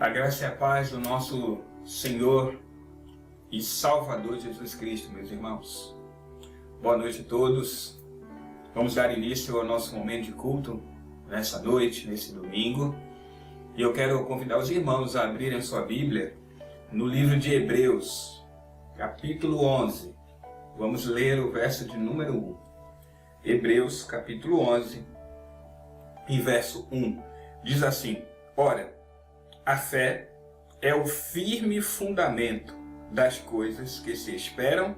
A graça e a paz do nosso Senhor e Salvador Jesus Cristo, meus irmãos. Boa noite a todos. Vamos dar início ao nosso momento de culto nessa noite, nesse domingo. E eu quero convidar os irmãos a abrirem a sua Bíblia no livro de Hebreus, capítulo 11. Vamos ler o verso de número 1. Hebreus, capítulo 11, e verso 1. Diz assim: Ora, a fé é o firme fundamento das coisas que se esperam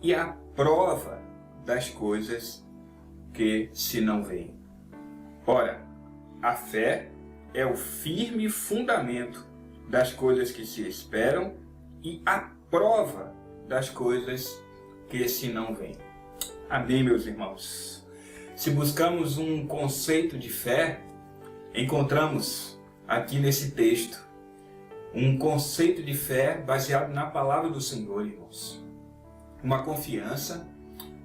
e a prova das coisas que se não veem. Ora, a fé é o firme fundamento das coisas que se esperam e a prova das coisas que se não veem. Amém, meus irmãos? Se buscamos um conceito de fé, encontramos aqui nesse texto um conceito de fé baseado na palavra do Senhor, irmãos. Uma confiança,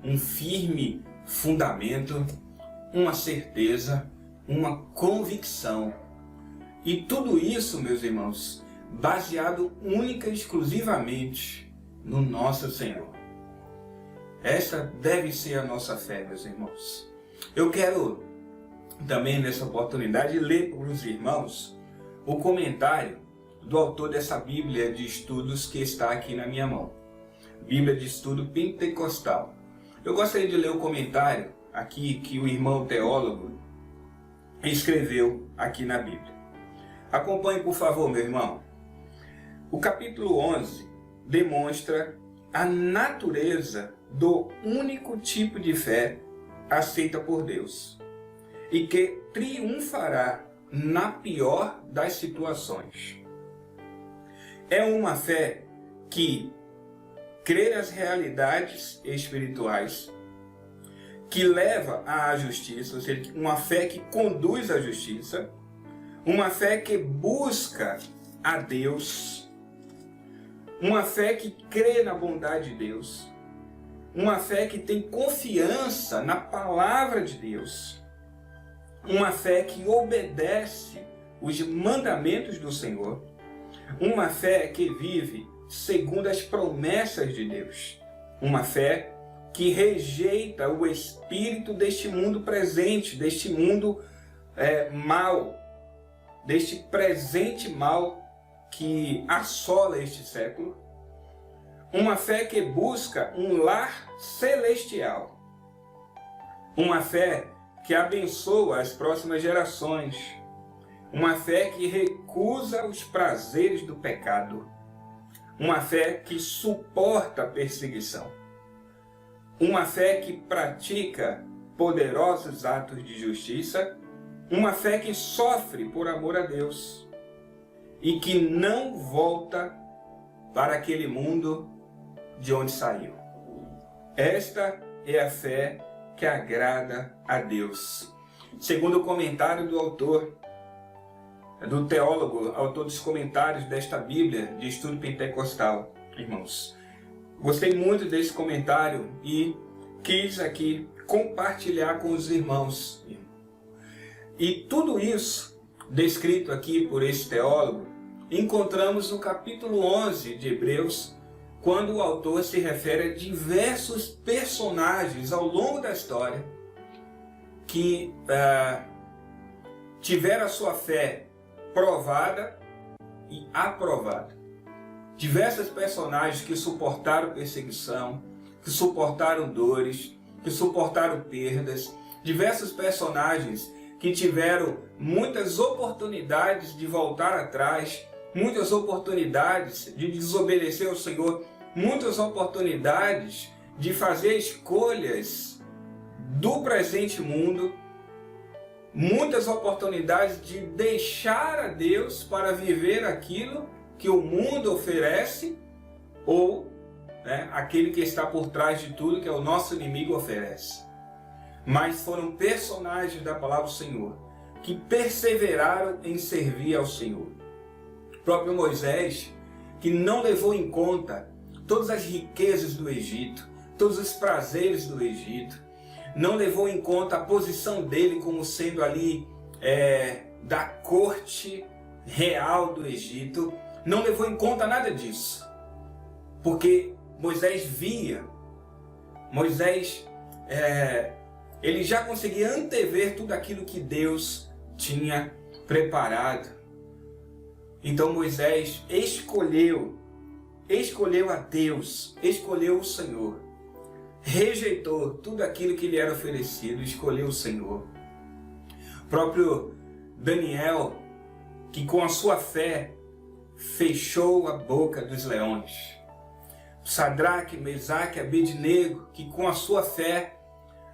um firme fundamento, uma certeza, uma convicção. E tudo isso, meus irmãos, baseado única e exclusivamente no nosso Senhor. Esta deve ser a nossa fé, meus irmãos. Eu quero também nessa oportunidade ler para os irmãos o comentário do autor dessa Bíblia de Estudos que está aqui na minha mão. Bíblia de Estudo Pentecostal. Eu gostaria de ler o comentário aqui que o irmão teólogo escreveu aqui na Bíblia. Acompanhe, por favor, meu irmão. O capítulo 11 demonstra a natureza do único tipo de fé aceita por Deus e que triunfará na pior das situações. É uma fé que crê nas realidades espirituais, que leva à justiça, ou seja, uma fé que conduz à justiça, uma fé que busca a Deus, uma fé que crê na bondade de Deus, uma fé que tem confiança na palavra de Deus, uma fé que obedece os mandamentos do Senhor, uma fé que vive segundo as promessas de Deus, uma fé que rejeita o espírito deste mundo presente, deste mundo mal, deste presente mal que assola este século, uma fé que busca um lar celestial, uma fé que abençoa as próximas gerações, uma fé que recusa os prazeres do pecado, uma fé que suporta a perseguição, uma fé que pratica poderosos atos de justiça, uma fé que sofre por amor a Deus e que não volta para aquele mundo de onde saiu. Esta é a fé que agrada a Deus. Segundo o comentário do autor, do teólogo, autor dos comentários desta Bíblia de Estudo Pentecostal, irmãos. Gostei muito desse comentário e quis aqui compartilhar com os irmãos. E tudo isso, descrito aqui por esse teólogo, encontramos no capítulo 11 de Hebreus, quando o autor se refere a diversos personagens ao longo da história que tiveram a sua fé provada e aprovada. Diversos personagens que suportaram perseguição, que suportaram dores, que suportaram perdas. Diversos personagens que tiveram muitas oportunidades de voltar atrás, muitas oportunidades de desobedecer ao Senhor, muitas oportunidades de fazer escolhas do presente mundo, muitas oportunidades de deixar a Deus para viver aquilo que o mundo oferece ou aquele que está por trás de tudo que é o nosso inimigo oferece. Mas foram personagens da palavra do Senhor que perseveraram em servir ao Senhor. O próprio Moisés, que não levou em conta todas as riquezas do Egito, todos os prazeres do Egito, não levou em conta a posição dele como sendo ali da corte real do Egito, não levou em conta nada disso. Porque Moisés via, ele já conseguia antever tudo aquilo que Deus tinha preparado. Então Moisés escolheu a Deus, escolheu o Senhor. Rejeitou tudo aquilo que lhe era oferecido, escolheu o Senhor. O próprio Daniel, que com a sua fé fechou a boca dos leões. Sadraque, Mesaque, Abednego, que com a sua fé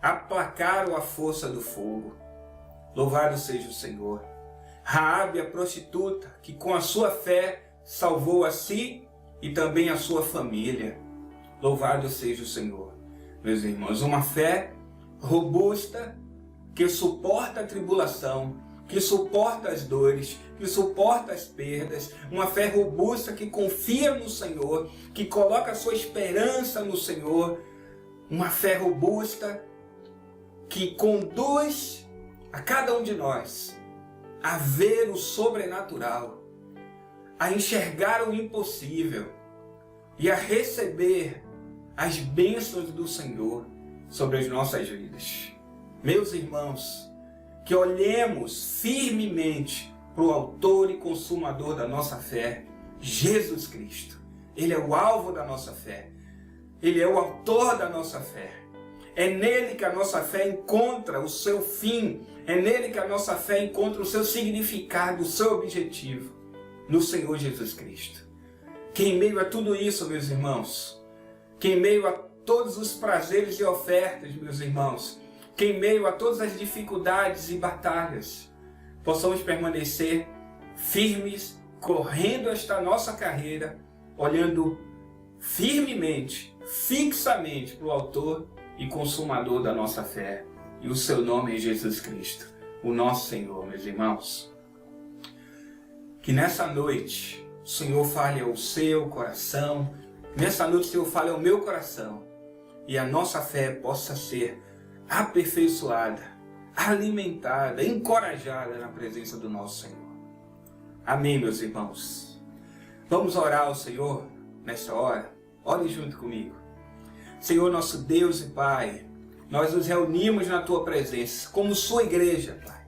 aplacaram a força do fogo. Louvado seja o Senhor. Raabe, a prostituta, que com a sua fé salvou a si e também a sua família. Louvado seja o Senhor. Meus irmãos, uma fé robusta que suporta a tribulação, que suporta as dores, que suporta as perdas, uma fé robusta que confia no Senhor, que coloca a sua esperança no Senhor, uma fé robusta que conduz a cada um de nós a ver o sobrenatural, a enxergar o impossível e a receber as bênçãos do Senhor sobre as nossas vidas. Meus irmãos, que olhemos firmemente para o autor e consumador da nossa fé, Jesus Cristo. Ele é o alvo da nossa fé. Ele é o autor da nossa fé. É nele que a nossa fé encontra o seu fim. É nele que a nossa fé encontra o seu significado, o seu objetivo. No Senhor Jesus Cristo. Que em meio a tudo isso, meus irmãos, que em meio a todos os prazeres e ofertas, meus irmãos, que em meio a todas as dificuldades e batalhas, possamos permanecer firmes, correndo esta nossa carreira, olhando firmemente, fixamente para o autor e consumador da nossa fé. E o seu nome é Jesus Cristo, o nosso Senhor, meus irmãos. Que nessa noite o Senhor fale ao seu coração, nessa noite o Senhor fale ao meu coração, e a nossa fé possa ser aperfeiçoada, alimentada, encorajada na presença do nosso Senhor. Amém, meus irmãos. Vamos orar ao Senhor nessa hora. Ore junto comigo. Senhor, nosso Deus e Pai, nós nos reunimos na Tua presença como Sua igreja, Pai.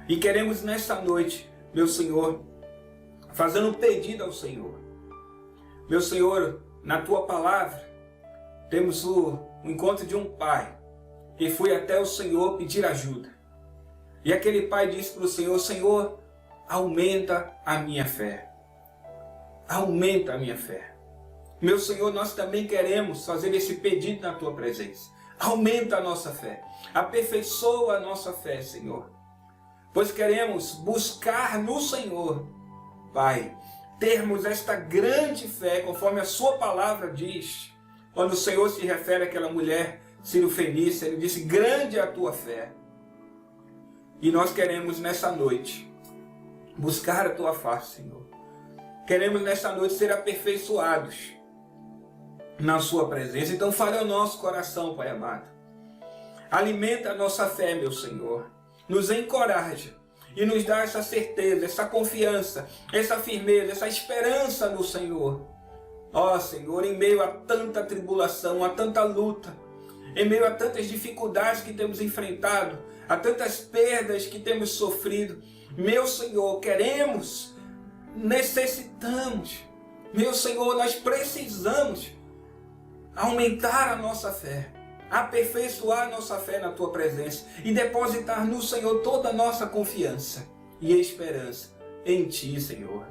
E queremos nesta noite, meu Senhor, fazendo um pedido ao Senhor. Meu Senhor, na Tua palavra, temos o encontro de um pai que foi até o Senhor pedir ajuda. E aquele pai disse para o Senhor: Senhor, aumenta a minha fé. Aumenta a minha fé. Meu Senhor, nós também queremos fazer esse pedido na Tua presença. Aumenta a nossa fé. Aperfeiçoa a nossa fé, Senhor. Pois queremos buscar no Senhor, Pai, termos esta grande fé, conforme a Sua palavra diz. Quando o Senhor se refere àquela mulher Cirofenícia, Ele disse: grande é a tua fé. E nós queremos nessa noite buscar a Tua face, Senhor. Queremos nessa noite ser aperfeiçoados na Sua presença. Então fale ao nosso coração, Pai amado. Alimenta a nossa fé, meu Senhor. Nos encoraja e nos dá essa certeza, essa confiança, essa firmeza, essa esperança no Senhor. Ó Senhor, em meio a tanta tribulação, a tanta luta, em meio a tantas dificuldades que temos enfrentado, a tantas perdas que temos sofrido, meu Senhor, queremos, necessitamos, meu Senhor, nós precisamos aumentar a nossa fé, aperfeiçoar a nossa fé na Tua presença e depositar no Senhor toda a nossa confiança e esperança em Ti, Senhor.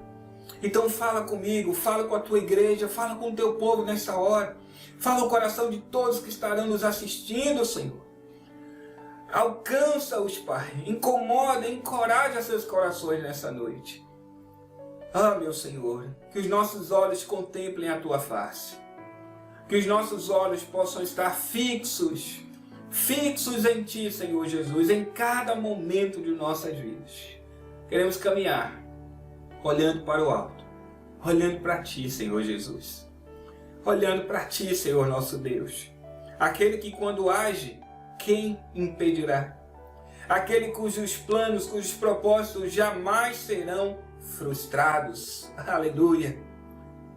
Então fala comigo, fala com a Tua igreja, fala com o Teu povo nessa hora. Fala o coração de todos que estarão nos assistindo, Senhor. Alcança-os, Pai. Incomoda, encoraja seus corações nessa noite. Ah, meu Senhor, que os nossos olhos contemplem a Tua face. Que os nossos olhos possam estar fixos em Ti, Senhor Jesus, em cada momento de nossas vidas. Queremos caminhar olhando para o alto, olhando para Ti, Senhor Jesus. Olhando para Ti, Senhor nosso Deus. Aquele que quando age, quem impedirá? aquele cujos planos, cujos propósitos jamais serão frustrados. Aleluia!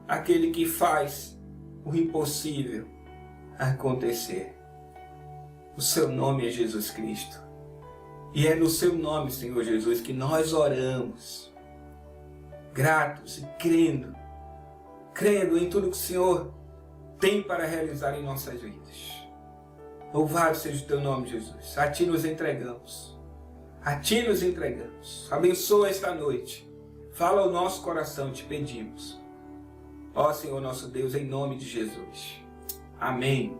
Aquele que faz o impossível acontecer. O seu nome é Jesus Cristo. E é no seu nome, Senhor Jesus, que nós oramos, gratos e crendo em tudo que o Senhor tem para realizar em nossas vidas. Louvado seja o teu nome, Jesus. A ti nos entregamos. A ti nos entregamos. Abençoa esta noite. Fala ao nosso coração, te pedimos. Ó Senhor nosso Deus, em nome de Jesus. Amém.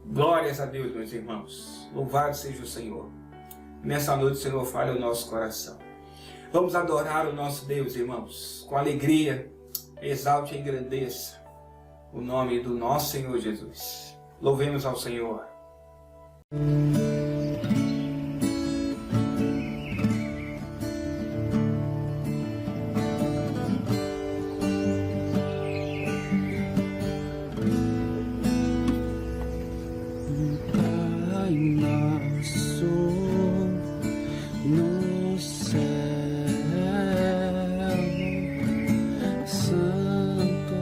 Glórias a Deus, meus irmãos. Louvado seja o Senhor. Nessa noite, o Senhor, fale ao nosso coração. Vamos adorar o nosso Deus, irmãos, com alegria. Exalte e engrandeça o nome do nosso Senhor Jesus. Louvemos ao Senhor. Pai nosso no céu, santo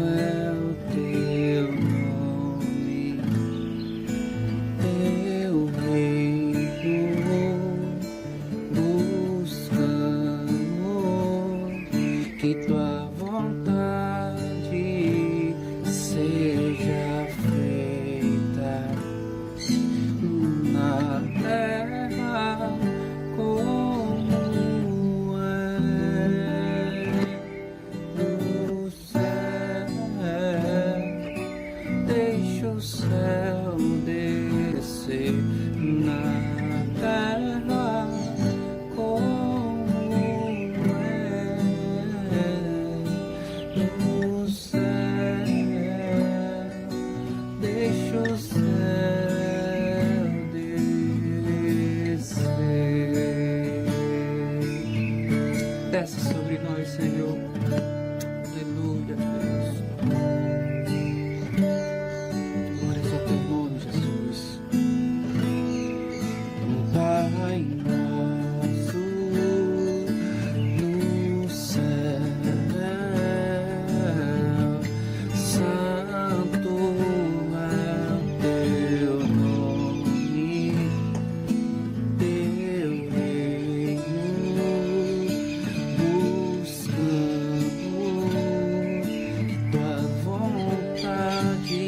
é o teu nome, teu reino buscamos, que tua vontade seja feita na terra como é no céu. Deixa o céu descer na terra como é no céu. Deixa o céu desce sobre nós, Senhor. Aleluia, Deus. Glórias ao teu nome, Jesus. Pai nosso no céu, santo é o teu nome, teu reino buscamos, tua vontade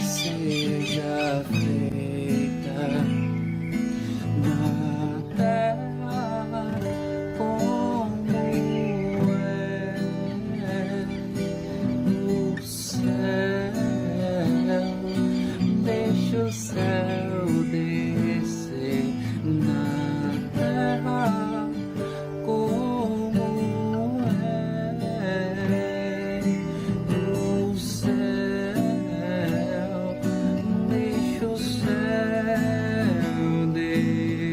seja feita na terra como é no céu. Deixa o céu descer na terra como é no céu. Deixa o céu descer.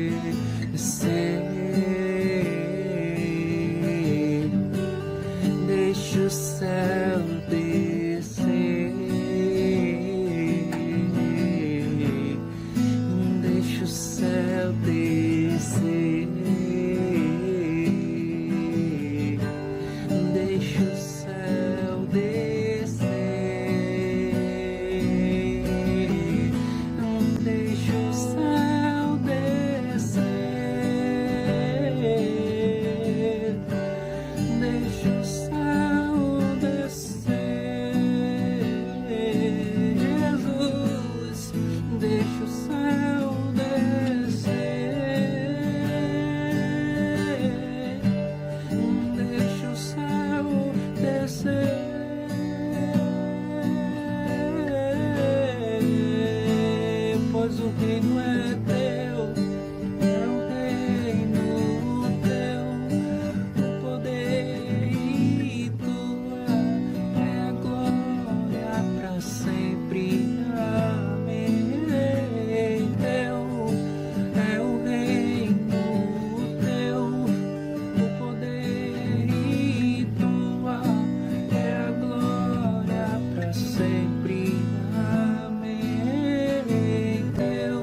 Deixa o céu descer. Deixa o céu descer. Deixa o céu descer. Deixa o céu descer. Deixa o céu descer. Jesus, deixa o céu descer. Deixa o céu descer. Pois o reino é teu, é o reino teu, o poder e tua é a glória para sempre. Amém. Teu é o reino teu, o poder e tua é a glória para sempre. Amém. Teu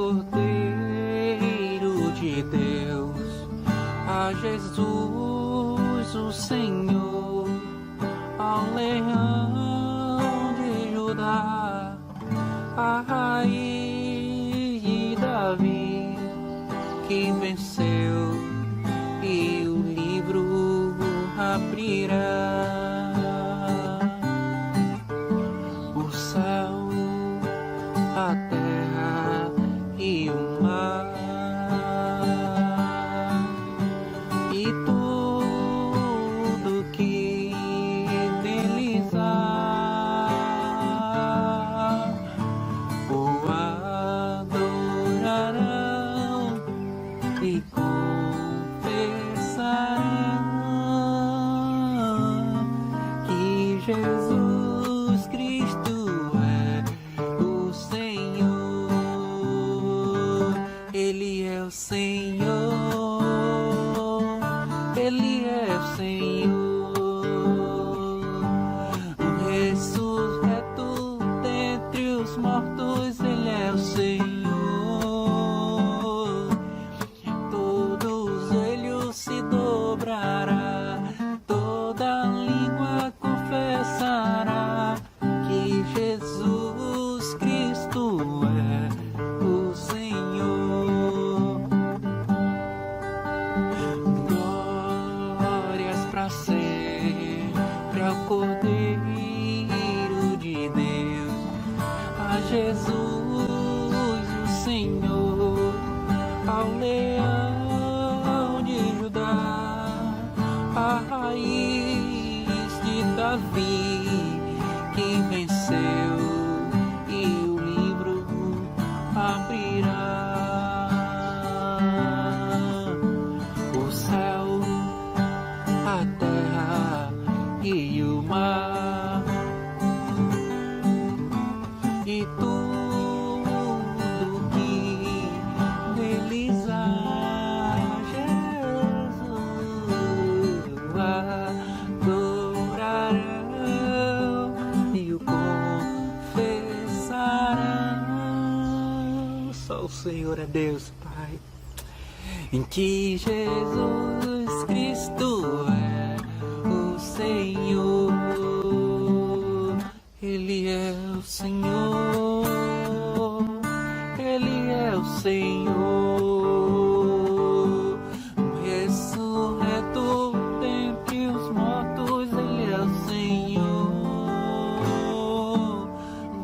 Cordeiro de Deus, a Jesus o Senhor, ao Leão de Judá, a raiz de Davi, que venceu e o livro abrirá. O céu, a terra e o mar, e tudo que neles há, o adorarão e confessarão que Jesus Cristo é o Senhor. Ele é o Senhor, Ele é o Senhor, o ressurreto dentre os mortos. Ele é o Senhor, todos eles se dobrará, toda língua confessará que Jesus Cristo é o Senhor. Glórias pra sempre ao Cordeiro de Deus, a Jesus o Senhor, ao Leão de Judá, a raiz de Davi, que venceu e o livro abrirá. O céu, a terra e o mar, e tudo que neles há, Jesus adorarão e o confessarão. Só o Senhor é Deus, Pai, em que Jesus Cristo é o Senhor. Ele é o Senhor, Ele é o Senhor, o ressurreto dentre os mortos. Ele é o Senhor,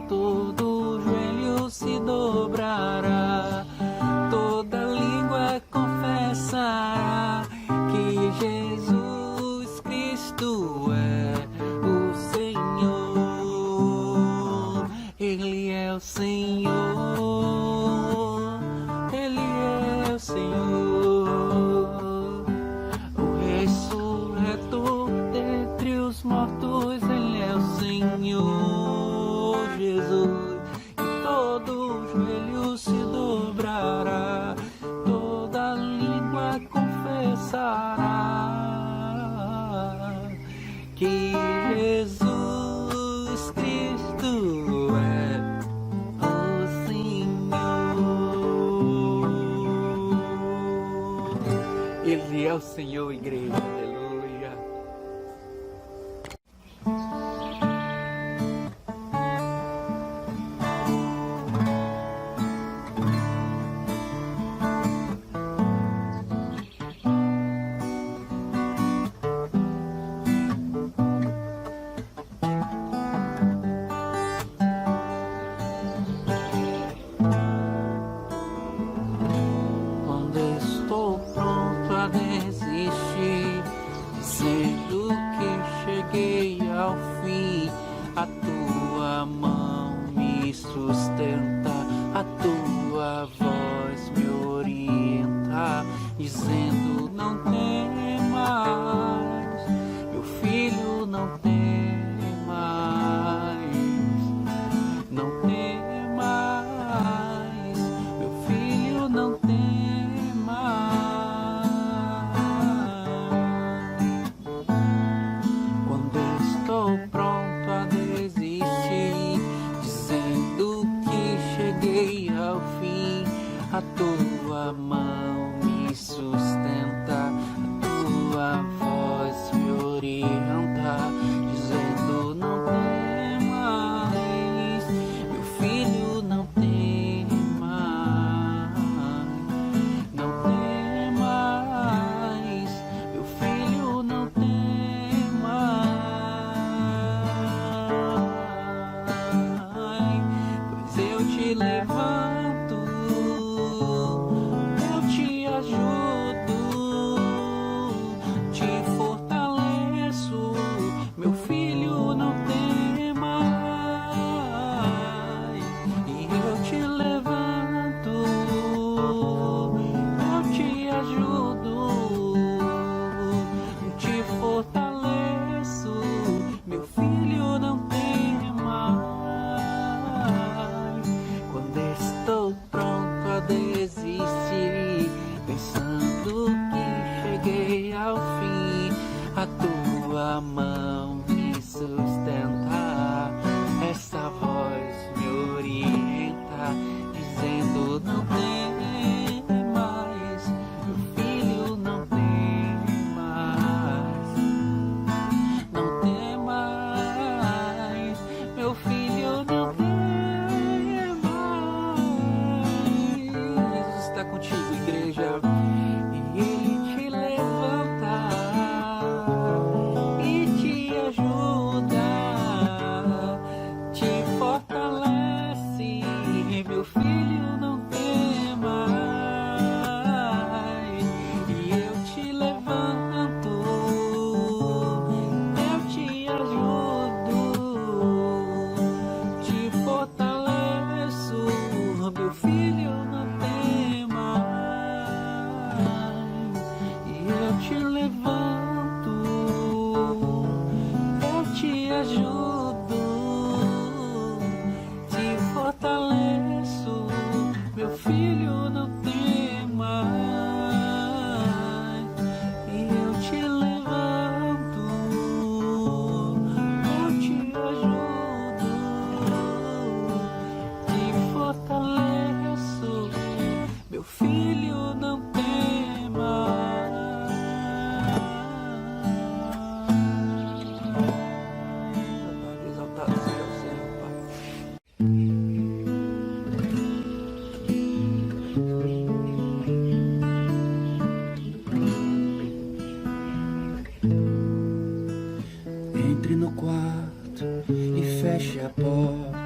todo joelho se dobrará, toda língua confessará que Jesus Cristo é o Senhor. Ele é o Senhor, Ele é o Senhor, o ressurreto dentre os mortos. Ele é o Senhor Jesus, e todo joelho se dobrará, toda língua confessará que Jesus Cristo é o Senhor. Ele é o Senhor, igreja, aleluia. Quando estou pronto a desistir, dizendo que cheguei ao fim, a tua mão me sustenta, a tua voz me orienta, dizendo não temas, meu filho, não temas, não temas, meu filho, não temas. Quando estou pronto a desistir, dizendo que cheguei ao fim, orientar, dizendo não temas, meu filho, não temas, não temas, meu filho, não temas, pois eu te levanto, eu te ajudo, te fortaleço, meu filho, não temas, e eu te levanto, eu te ajudo, te fortaleço, meu filho, não temas. Quando estou pronto a desistir, pensando que cheguei ao fim, a tua mão me sustenta, essa voz me orienta, dizendo não temas, meu filho, não temas, não temas, meu filho, não temas. Jesus está contigo, igreja, e Ele te levanta e te ajuda, te fortalece, meu filho, não temas, e eu te levanto, eu te ajudo, te fortaleço, meu filho, não temas, e eu te levanto, eu te ajudo, te fortaleço, meu filho, não temas, e eu te levanto, eu te ajudo, te fortaleço, meu filho, não temas. Exaltado seja o Senhor, Pai. Entre no quarto e feche a porta.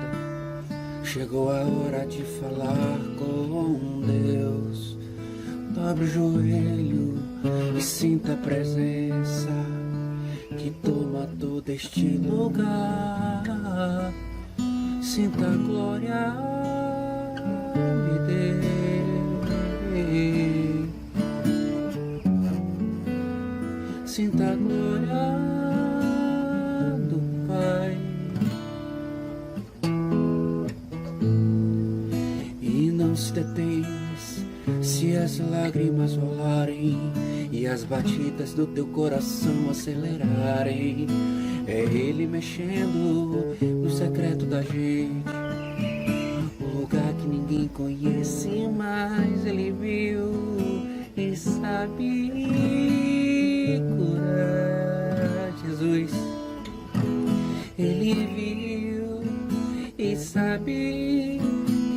Chegou a hora de falar com Deus. Dobre o joelho e sinta a presença que toma todo este lugar. Sinta a glória de Deus. Sinta a glória do Pai. E não se detenhas se as lágrimas rolarem e as batidas do teu coração acelerarem. É Ele mexendo no secreto da gente, um lugar que ninguém conhece, mas Ele viu e sabe curar. Jesus, Ele viu e sabe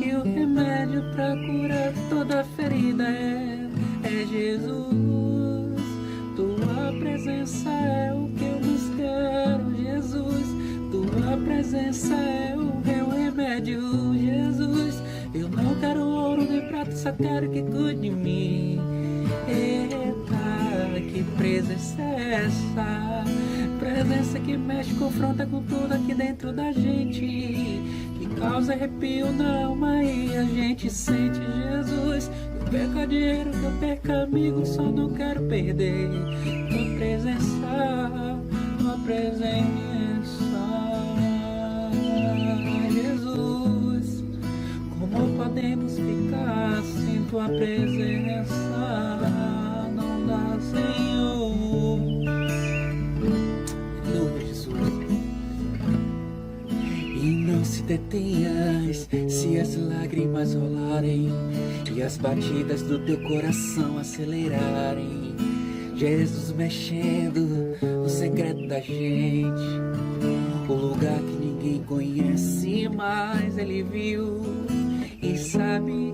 que o remédio pra curar toda ferida é Jesus. Tua presença é o que eu busquero, Jesus. Tua presença é o meu remédio, Jesus. Eu não quero ouro nem prata, só quero que cuide de mim. Eita, que presença é essa? Presença que mexe, confronta com tudo aqui dentro da gente, que causa arrepio na alma e a gente sente, Jesus. Eu perco dinheiro, que eu perco amigo, só não quero perder tua presença, tua presença, Jesus. Como podemos ficar sem tua presença? Não dá, Senhor. Aleluia, Jesus. E não se detenhas se as lágrimas rolarem e as batidas do teu coração acelerarem. Jesus mexendo no segredo secreto da gente, o lugar que ninguém conhece, mas Ele viu e sabe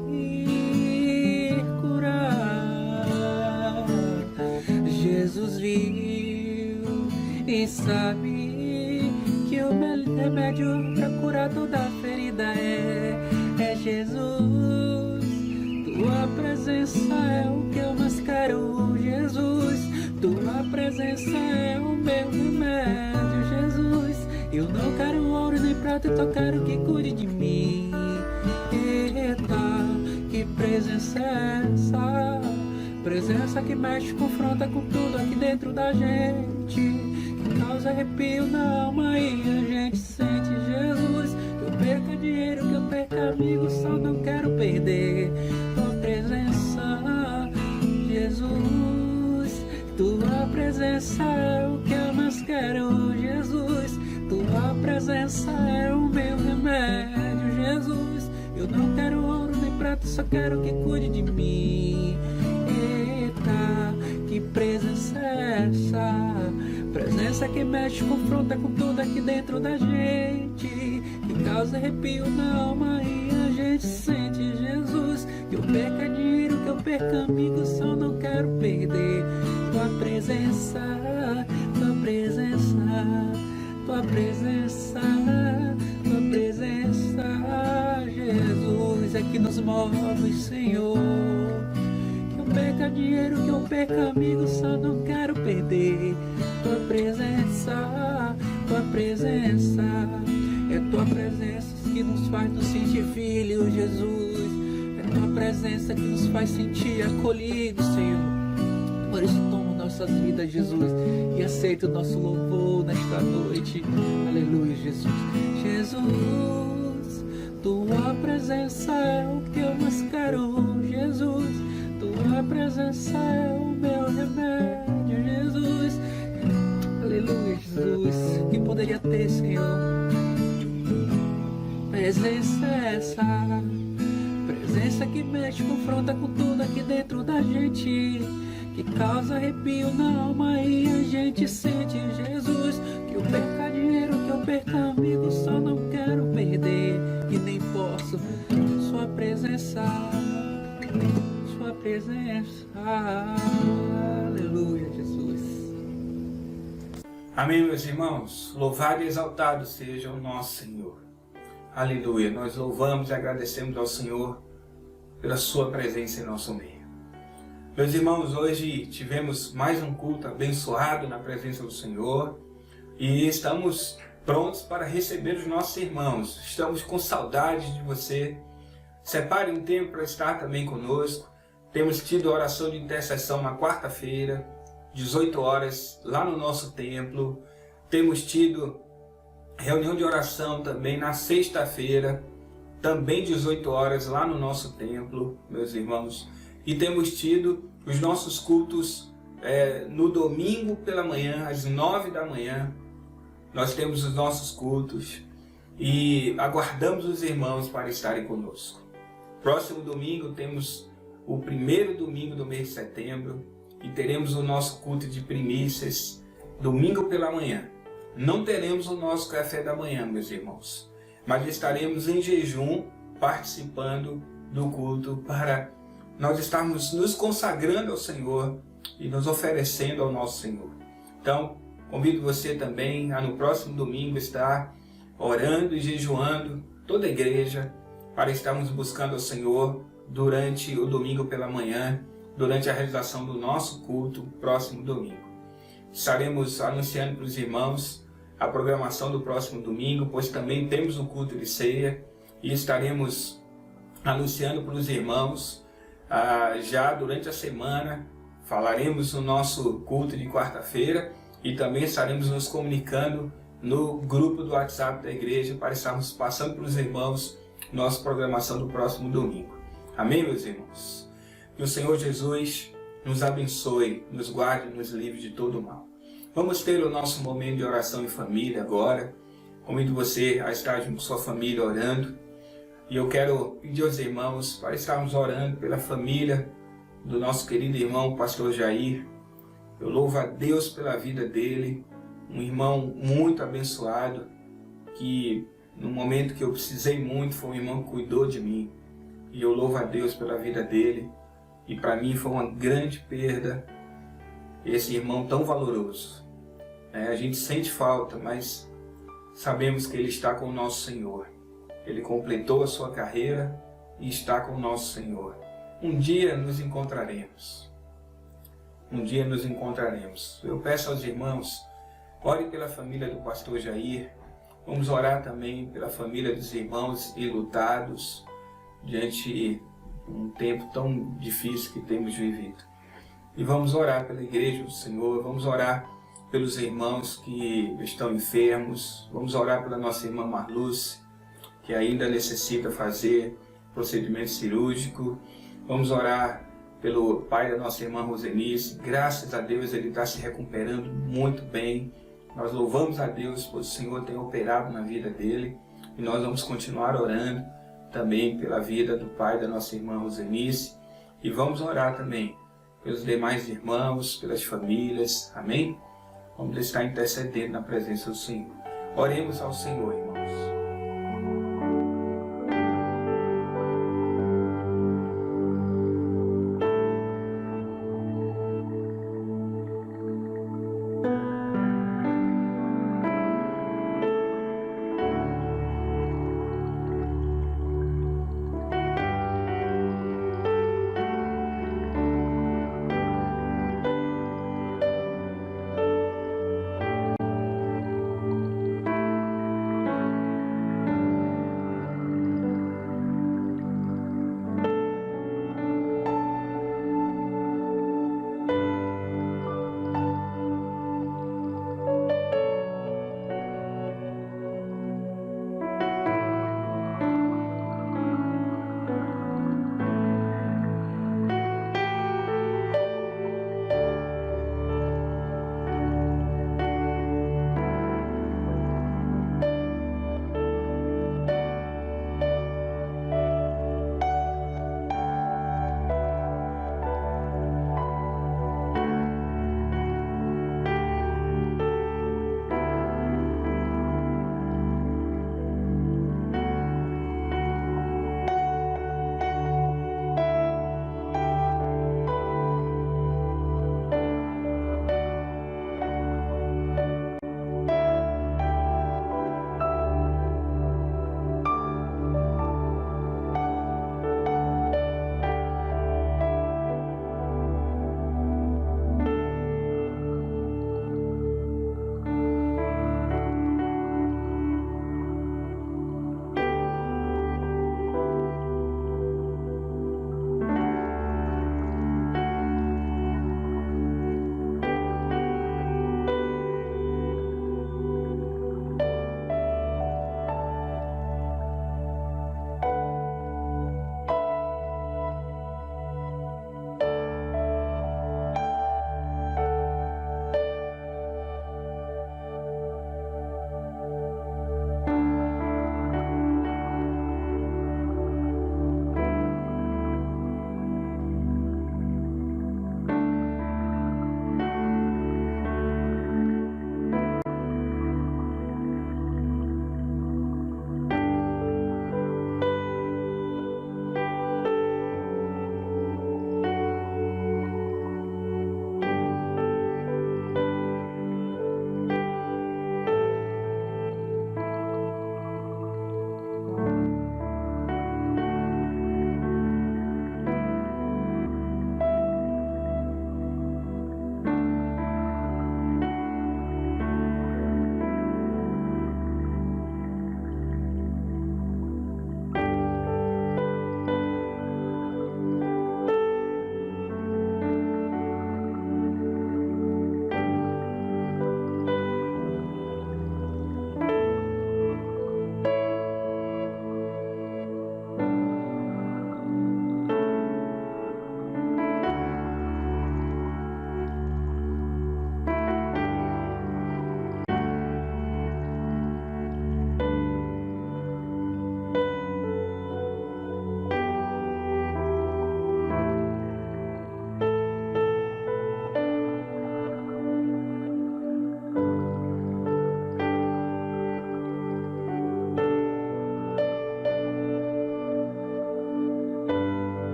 curar. Jesus viu e sabe que o melhor remédio pra curar toda ferida é Jesus. Tua presença é o que eu mais quero, Jesus. Tua presença é o meu remédio, Jesus. Eu não quero ouro nem prata, eu só quero que cuide de mim. Eita, que presença é essa? Presença que mexe, confronta com tudo aqui dentro da gente, que causa arrepio na alma e a gente sente, Jesus. Que eu perca dinheiro, que eu perca amigos, só não quero perder tua presença, Jesus. Tua presença é o que eu mais quero, Jesus. Tua presença é o meu remédio, Jesus. Eu não quero ouro nem prata, só quero que cuide de mim. Eita, que presença é essa? Presença que mexe, confronta com tudo aqui dentro da gente, que causa arrepio na alma e a gente sente, Jesus. Que eu perca dinheiro, que eu perca amigos, só não quero perder tua presença, tua presença, tua presença, tua presença, Jesus. É que nos move, Senhor. Que eu perca dinheiro, que eu perca amigos, só não quero perder tua presença, tua presença. É tua presença que nos faz nos sentir filhos, Jesus. É tua presença que nos faz sentir acolhidos, Senhor. Por isso toma nossas vidas, Jesus, e aceita o nosso louvor nesta noite. Aleluia, Jesus. Jesus, tua presença é o que eu mais quero, Jesus. Tua presença é o meu remédio, Jesus. Aleluia, Jesus. Que poderia ter, Senhor? Presença é essa? Presença que mexe, confronta com tudo aqui dentro da gente, que causa arrepio na alma e a gente sente, Jesus. Que eu perca dinheiro, que eu perca amigos, só não quero perder e nem posso sua presença, sua presença. Aleluia, Jesus. Amém, meus irmãos. Louvado e exaltado seja o nosso Senhor. Aleluia. Nós louvamos e agradecemos ao Senhor pela sua presença em nosso meio. Meus irmãos, hoje tivemos mais um culto abençoado na presença do Senhor e estamos prontos para receber os nossos irmãos. Estamos com saudade de você. Separe um tempo para estar também conosco. Temos tido oração de intercessão na quarta-feira, 18 horas, lá no nosso templo. Temos tido reunião de oração também na sexta-feira, também 18 horas, lá no nosso templo, meus irmãos. E temos tido os nossos cultos no domingo pela manhã, às 9 da manhã. Nós temos os nossos cultos e aguardamos os irmãos para estarem conosco. Próximo domingo temos o primeiro domingo do mês de setembro e teremos o nosso culto de primícias, domingo pela manhã. Não teremos o nosso café da manhã, meus irmãos, mas estaremos em jejum participando do culto para nós estarmos nos consagrando ao Senhor e nos oferecendo ao nosso Senhor. Então, convido você também a no próximo domingo estar orando e jejuando, toda a igreja, para estarmos buscando ao Senhor durante o domingo pela manhã, durante a realização do nosso culto, próximo domingo. Estaremos anunciando para os irmãos a programação do próximo domingo, pois também temos o culto de ceia e estaremos anunciando para os irmãos já durante a semana. Falaremos no nosso culto de quarta-feira e também estaremos nos comunicando no grupo do WhatsApp da igreja para estarmos passando para os irmãos nossa programação do próximo domingo. Amém, meus irmãos? Que o Senhor Jesus nos abençoe, nos guarde e nos livre de todo o mal. Vamos ter o nosso momento de oração em família agora. Convido você a estar junto com sua família orando. E eu quero pedir aos irmãos para estarmos orando pela família do nosso querido irmão, pastor Jair. Eu louvo a Deus pela vida dele. um irmão muito abençoado, que no momento que eu precisei muito, foi um irmão que cuidou de mim. E eu louvo a Deus pela vida dele. E para mim foi uma grande perda esse irmão tão valoroso. A gente sente falta, mas sabemos que ele está com o nosso Senhor. Ele completou a sua carreira e está com o nosso Senhor. Um dia nos encontraremos. Um dia nos encontraremos. Eu peço aos irmãos, ore pela família do pastor Jair. Vamos orar também pela família dos irmãos enlutados diante de um tempo tão difícil que temos vivido. E vamos orar pela igreja do Senhor, vamos orar pelos irmãos que estão enfermos, vamos orar pela nossa irmã Marluce, que ainda necessita fazer procedimento cirúrgico, vamos orar pelo pai da nossa irmã Rosenice. Graças a Deus ele está se recuperando muito bem. Nós louvamos a Deus por o Senhor ter operado na vida dele e nós vamos continuar orando também pela vida do pai da nossa irmã Rosenice e vamos orar também pelos demais irmãos, pelas famílias, amém? Vamos estar intercedendo na presença do Senhor. Oremos ao Senhor, irmãos.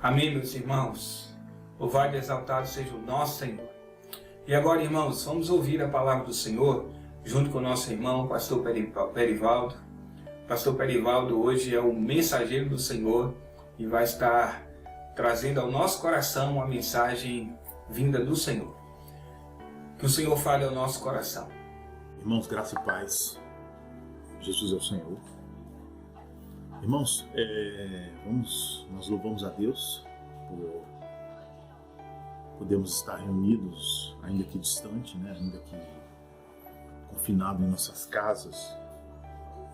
Amém, meus irmãos? Louvado e exaltado seja o nosso Senhor. E agora, irmãos, vamos ouvir a palavra do Senhor junto com o nosso irmão, pastor Perivaldo. Pastor Perivaldo hoje é o mensageiro do Senhor e vai estar trazendo ao nosso coração uma mensagem vinda do Senhor. Que o Senhor fale ao nosso coração. Irmãos, graça e paz. Jesus é o Senhor. Irmãos, nós louvamos a Deus por podermos estar reunidos, ainda que distante, né? Ainda que confinado em nossas casas.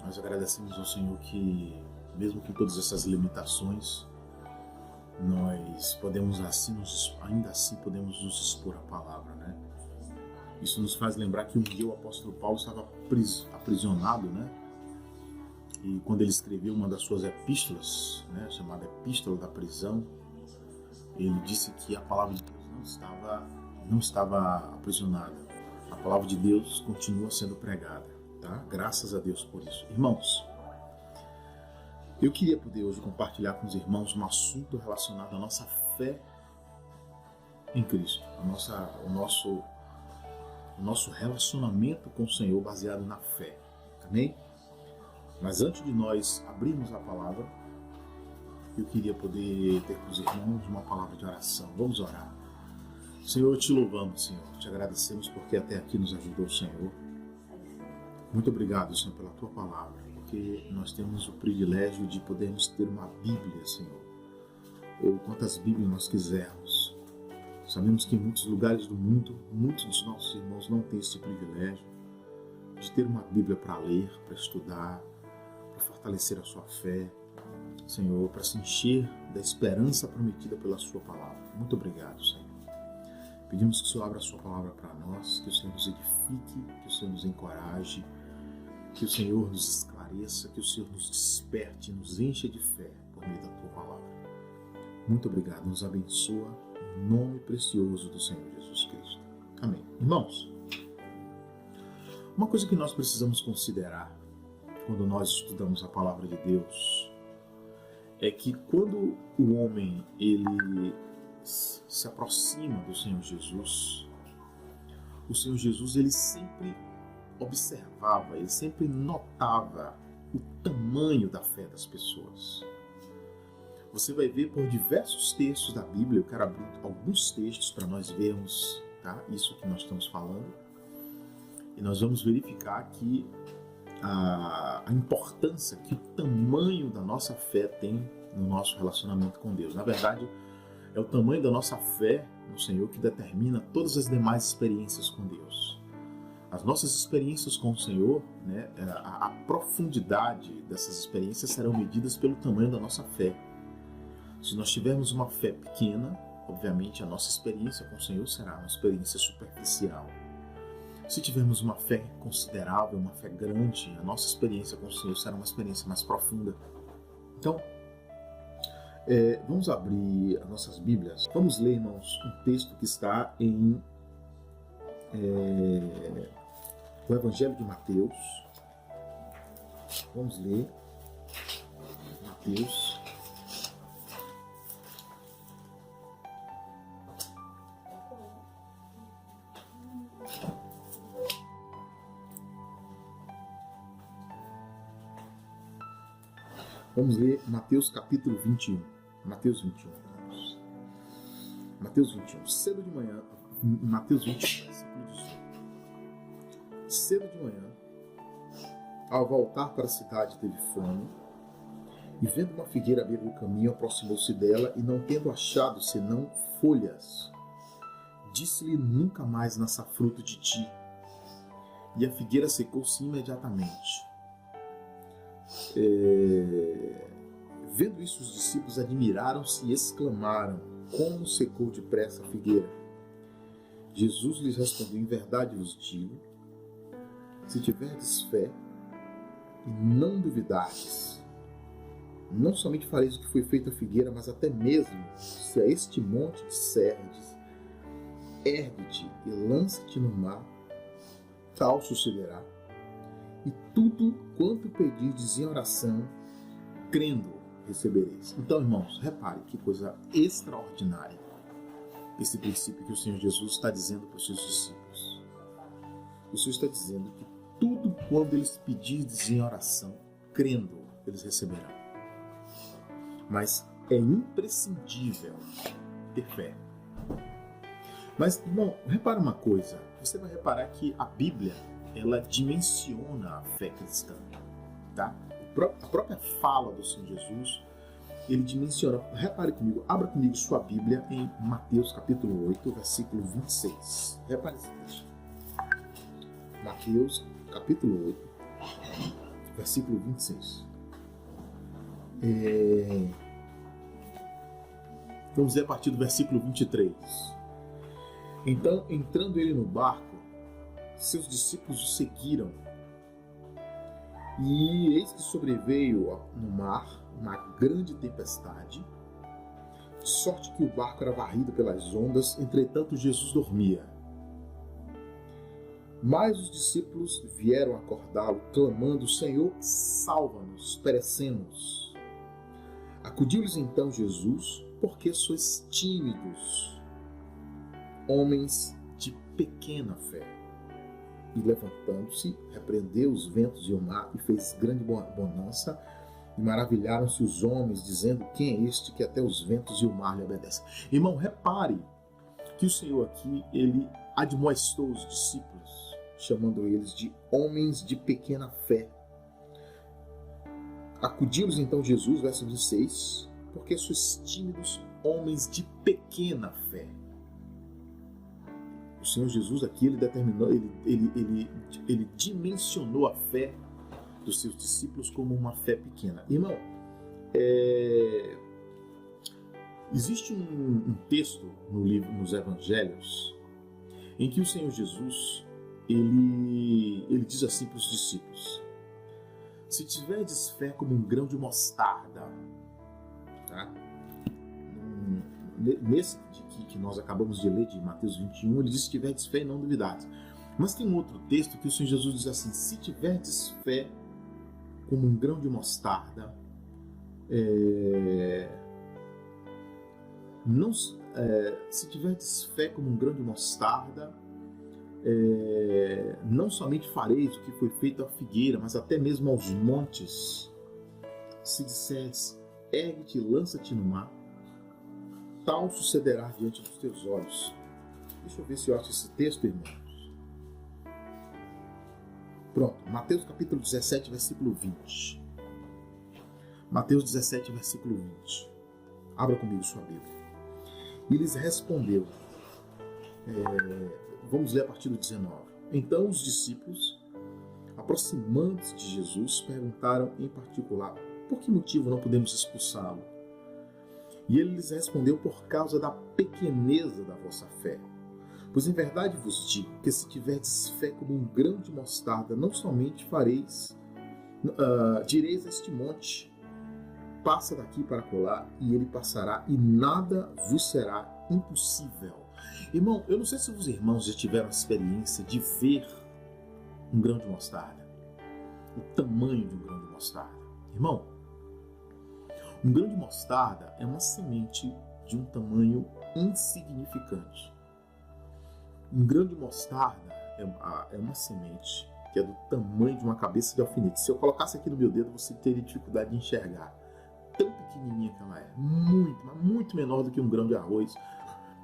Nós agradecemos ao Senhor que, mesmo com todas essas limitações, nós podemos ainda assim podemos nos expor à palavra, né? Isso nos faz lembrar que um dia o apóstolo Paulo estava aprisionado, né? E quando ele escreveu uma das suas epístolas, né, chamada Epístola da Prisão, ele disse que a palavra de Deus não estava aprisionada. A palavra de Deus continua sendo pregada, tá? Graças a Deus por isso. Irmãos, eu queria poder hoje compartilhar com os irmãos um assunto relacionado à nossa fé em Cristo, o nosso relacionamento com o Senhor baseado na fé. Amém? Mas antes de nós abrirmos a palavra, eu queria poder ter com os irmãos uma palavra de oração. Vamos orar. Senhor, te louvamos, Senhor. Te agradecemos porque até aqui nos ajudou o Senhor. Muito obrigado, Senhor, pela tua palavra, porque nós temos o privilégio de podermos ter uma Bíblia, Senhor, ou quantas Bíblias nós quisermos. Sabemos que em muitos lugares do mundo, muitos dos nossos irmãos não têm esse privilégio de ter uma Bíblia para ler, para estudar, para fortalecer a sua fé, Senhor, para se encher da esperança prometida pela sua palavra. Muito obrigado, Senhor. Pedimos que o Senhor abra a sua palavra para nós, que o Senhor nos edifique, que o Senhor nos encoraje, que o Senhor nos esclareça, que o Senhor nos desperte, nos encha de fé por meio da tua palavra. Muito obrigado, nos abençoa em nome precioso do Senhor Jesus Cristo. Amém. Irmãos, uma coisa que nós precisamos considerar quando nós estudamos a palavra de Deus é que quando o homem ele se aproxima do Senhor Jesus, o Senhor Jesus ele sempre observava, ele sempre notava o tamanho da fé das pessoas. Você vai ver por diversos textos da Bíblia, eu quero abrir alguns textos para nós vermos, tá? Isso que nós estamos falando, e nós vamos verificar que a importância que o tamanho da nossa fé tem no nosso relacionamento com Deus. Na verdade, é o tamanho da nossa fé no Senhor que determina todas as demais experiências com Deus. As nossas experiências com o Senhor, né, a profundidade dessas experiências serão medidas pelo tamanho da nossa fé. Se nós tivermos uma fé pequena, obviamente a nossa experiência com o Senhor será uma experiência superficial. Se tivermos uma fé considerável, uma fé grande, a nossa experiência com o Senhor será uma experiência mais profunda. Então, vamos abrir as nossas Bíblias. Vamos ler, irmãos, um texto que está em o Evangelho de Mateus. Vamos ler Mateus. Vamos ler Mateus capítulo 21. Mateus 21. Mateus 21. Cedo de manhã, Mateus 21, versículo 18. Cedo de manhã, ao voltar para a cidade, teve fome, e vendo uma figueira à beira do caminho, aproximou-se dela, e não tendo achado senão folhas, disse-lhe: nunca mais nasça fruto de ti. E a figueira secou-se imediatamente. Vendo isso, os discípulos admiraram-se e exclamaram: como secou depressa a figueira? Jesus lhes respondeu: em verdade vos digo, se tiverdes fé e não duvidardes, não somente fareis o que foi feito à figueira, mas até mesmo se a este monte disserdes: ergue-te e lança-te no mar, tal sucederá. E tudo quanto pedirdes em oração, crendo, recebereis. Então, irmãos, repare que coisa extraordinária esse princípio que o Senhor Jesus está dizendo para os seus discípulos. O Senhor está dizendo que tudo quando eles pedirem em oração, crendo, eles receberão. Mas é imprescindível ter fé. Mas, irmão, repara uma coisa. Você vai reparar que a Bíblia, ela dimensiona a fé cristã. Tá? A própria fala do Senhor Jesus, ele dimensiona. Repare comigo, abra comigo sua Bíblia em Mateus capítulo 8, versículo 26. Repare esse texto. Mateus capítulo 8, versículo 26. Vamos ler a partir do versículo 23. Então, entrando ele no barco, seus discípulos o seguiram. E eis que sobreveio no mar uma grande tempestade, de sorte que o barco era varrido pelas ondas, entretanto Jesus dormia. Mas os discípulos vieram acordá-lo, clamando: Senhor, salva-nos, perecemos. Acudiu-lhes então Jesus: porque sois tímidos, homens de pequena fé. E levantando-se, repreendeu os ventos e o mar, e fez grande bonança, e maravilharam-se os homens, dizendo: quem é este que até os ventos e o mar lhe obedecem? Irmão, repare que o Senhor aqui, ele admoestou os discípulos, chamando eles de homens de pequena fé. Acudiu-lhes então Jesus, verso 26, porque sois tímidos, homens de pequena fé. O Senhor Jesus aqui, ele determinou, ele dimensionou a fé dos seus discípulos como uma fé pequena. Irmão, existe um texto no livro, nos Evangelhos, em que o Senhor Jesus, ele diz assim para os discípulos: se tiverdes fé como um grão de mostarda, tá? Nesse que nós acabamos de ler, de Mateus 21, ele diz: se tiverdes fé e não duvidardes. Mas tem um outro texto que o Senhor Jesus diz assim: se tiverdes fé como um grão de mostarda, se tiverdes fé como um grão de mostarda, não somente fareis o que foi feito à figueira, mas até mesmo aos montes. Se disseres: ergue-te e lança-te no mar, tal sucederá diante dos teus olhos. Deixa eu ver se eu acho esse texto, irmãos. Pronto, Mateus capítulo 17, versículo 20. Mateus 17, versículo 20. Abra comigo sua Bíblia. E lhes respondeu, vamos ler a partir do 19. Então os discípulos, aproximando-se de Jesus, perguntaram em particular: por que motivo não podemos expulsá-lo? E ele lhes respondeu: por causa da pequeneza da vossa fé. Pois em verdade vos digo que se tiverdes fé como um grão de mostarda, não somente direis a este monte: passa daqui para colar, e ele passará, e nada vos será impossível. Irmão, eu não sei se os irmãos já tiveram a experiência de ver um grão de mostarda, o tamanho de um grão de mostarda. Irmão, um grão de mostarda é uma semente de um tamanho insignificante. Um grão de mostarda é uma semente que é do tamanho de uma cabeça de alfinete. Se eu colocasse aqui no meu dedo, você teria dificuldade de enxergar. Tão pequenininha que ela é. Muito, mas muito menor do que um grão de arroz,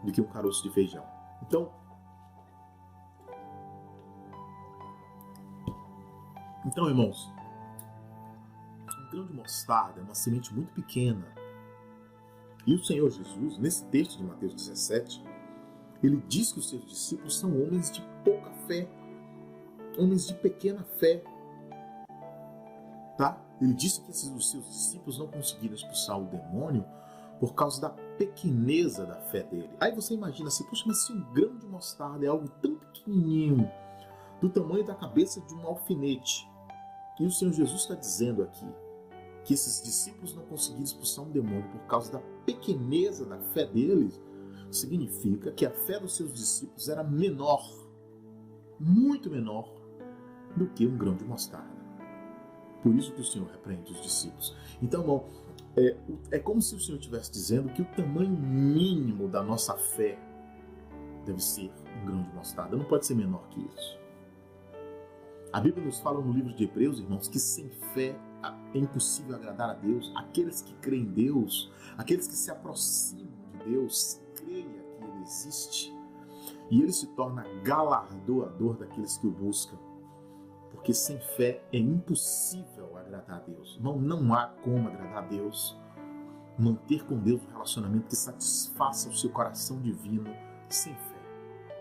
do que um caroço de feijão. Então, irmãos, um grão de mostarda é uma semente muito pequena. E o Senhor Jesus, nesse texto de Mateus 17, ele diz que os seus discípulos são homens de pouca fé, homens de pequena fé. Tá? Ele disse que os seus discípulos não conseguiram expulsar o demônio por causa da pequeneza da fé dele. Aí você imagina assim: poxa, mas se um grão de mostarda é algo tão pequenininho, do tamanho da cabeça de um alfinete, e o Senhor Jesus está dizendo aqui que esses discípulos não conseguiram expulsar um demônio por causa da pequeneza da fé deles, significa que a fé dos seus discípulos era menor, muito menor do que um grão de mostarda. Por isso que o Senhor repreende os discípulos. Então, irmão, É como se o Senhor estivesse dizendo que o tamanho mínimo da nossa fé deve ser um grão de mostarda, não pode ser menor que isso. A Bíblia nos fala no livro de Hebreus, irmãos, que sem fé é impossível agradar a Deus. Aqueles que creem em Deus, aqueles que se aproximam de Deus, creia que Ele existe e Ele se torna galardoador daqueles que o buscam. Porque sem fé é impossível agradar a Deus. Não há como agradar a Deus, manter com Deus um relacionamento que satisfaça o seu coração divino sem fé.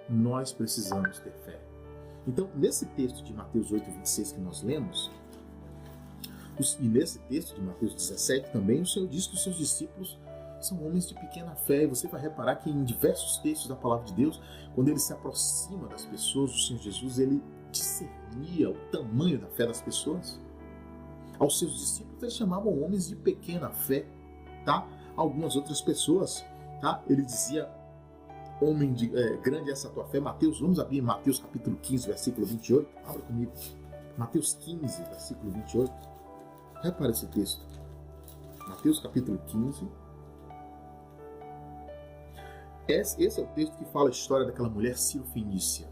Nós precisamos ter fé. Então, nesse texto de Mateus 8, 26 que nós lemos, e nesse texto de Mateus 17 também, o Senhor diz que os seus discípulos são homens de pequena fé. E você vai reparar que em diversos textos da Palavra de Deus, quando Ele se aproxima das pessoas, o Senhor Jesus, Ele discernia o tamanho da fé das pessoas. Aos seus discípulos, Ele chamava homens de pequena fé, tá? Algumas outras pessoas, tá? Ele dizia, homem de grande é essa tua fé. Mateus, vamos abrir Mateus capítulo 15, versículo 28. Abra comigo. Mateus 15, versículo 28. Repare esse texto. Mateus capítulo 15. Esse é o texto que fala a história daquela mulher cirofenícia.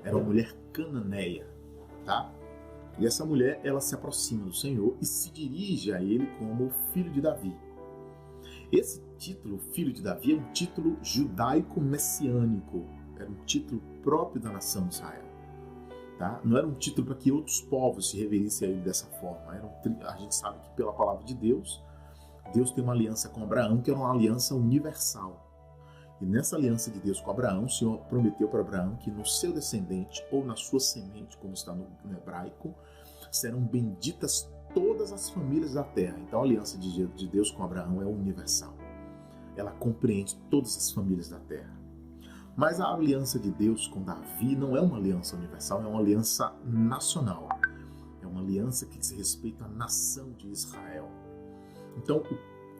Era uma mulher cananeia, tá? E essa mulher, ela se aproxima do Senhor e se dirige a Ele como filho de Davi. Esse título, filho de Davi, é um título judaico-messiânico. Era um título próprio da nação de Israel. Tá? Não era um título para que outros povos se reverissem a Ele dessa forma. A gente sabe que pela palavra de Deus, Deus tem uma aliança com Abraão, que era uma aliança universal. E nessa aliança de Deus com Abraão, o Senhor prometeu para Abraão que no seu descendente, ou na sua semente, como está no hebraico, serão benditas todas as famílias da terra. Então a aliança de Deus com Abraão é universal. Ela compreende todas as famílias da terra. Mas a aliança de Deus com Davi não é uma aliança universal, é uma aliança nacional. É uma aliança que diz respeito à nação de Israel. Então,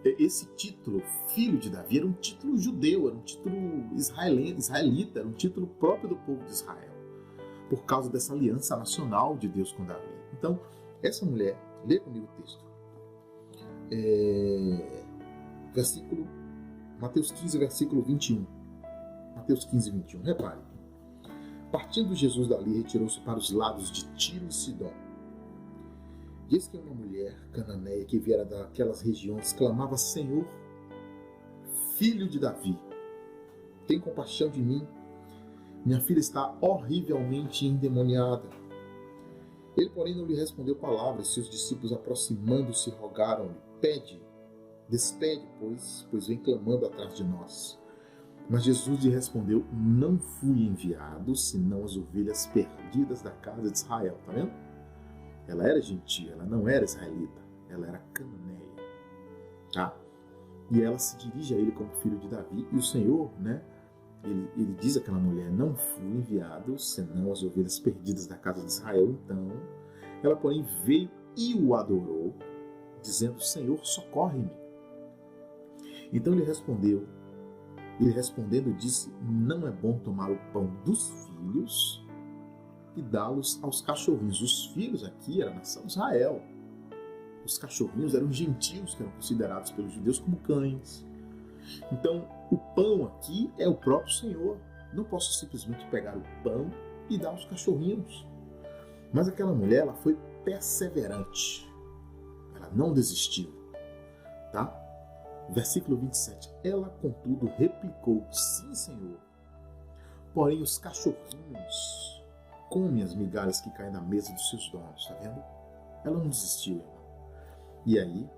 esse título, filho de Davi, era um título judeu, era um título israelita, era um título próprio do povo de Israel, por causa dessa aliança nacional de Deus com Davi. Então, essa mulher, lê comigo o texto. Mateus 15, versículo 21. Mateus 15, 21. Repare. Partindo Jesus dali, retirou-se para os lados de Tiro e Sidom. Diz que uma mulher cananeia que viera daquelas regiões clamava: Senhor, filho de Davi, tem compaixão de mim. Minha filha está horrivelmente endemoniada. Ele, porém, não lhe respondeu palavras. Seus discípulos, aproximando-se, rogaram-lhe: despede, pois vem clamando atrás de nós. Mas Jesus lhe respondeu: não fui enviado, senão as ovelhas perdidas da casa de Israel. Está vendo? Ela era gentia, ela não era israelita, ela era cananeia. Tá? E ela se dirige a ele como filho de Davi. E o Senhor, né? Ele diz àquela mulher: não fui enviado, senão as ovelhas perdidas da casa de Israel. Então, ela, porém, veio e o adorou, dizendo: Senhor, socorre-me. Então ele respondendo, disse: não é bom tomar o pão dos filhos e dá-los aos cachorrinhos. Os filhos aqui era a nação de Israel. Os cachorrinhos eram gentios que eram considerados pelos judeus como cães. Então, o pão aqui é o próprio Senhor. Não posso simplesmente pegar o pão e dar aos cachorrinhos. Mas aquela mulher, ela foi perseverante. Ela não desistiu. Tá? Versículo 27. Ela, contudo, replicou: sim, Senhor. Porém, os cachorrinhos comem as migalhas que caem na mesa dos seus donos. Está vendo? Ela não desistiu, irmão. E aí,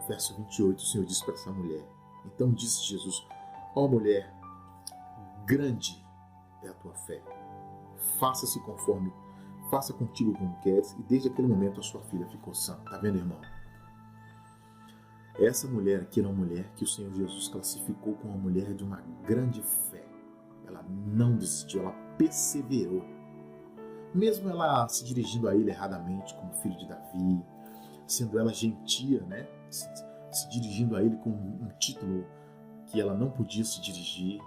verso 28, o Senhor disse para essa mulher: então disse Jesus: ó mulher, grande é a tua fé. Faça contigo como queres. E desde aquele momento a sua filha ficou sã. Está vendo, irmão? Essa mulher aqui era uma mulher que o Senhor Jesus classificou como uma mulher de uma grande fé. Ela não desistiu, ela perseverou. Mesmo ela se dirigindo a ele erradamente como filho de Davi, sendo ela gentia, né? Se dirigindo a ele com um título que ela não podia se dirigir,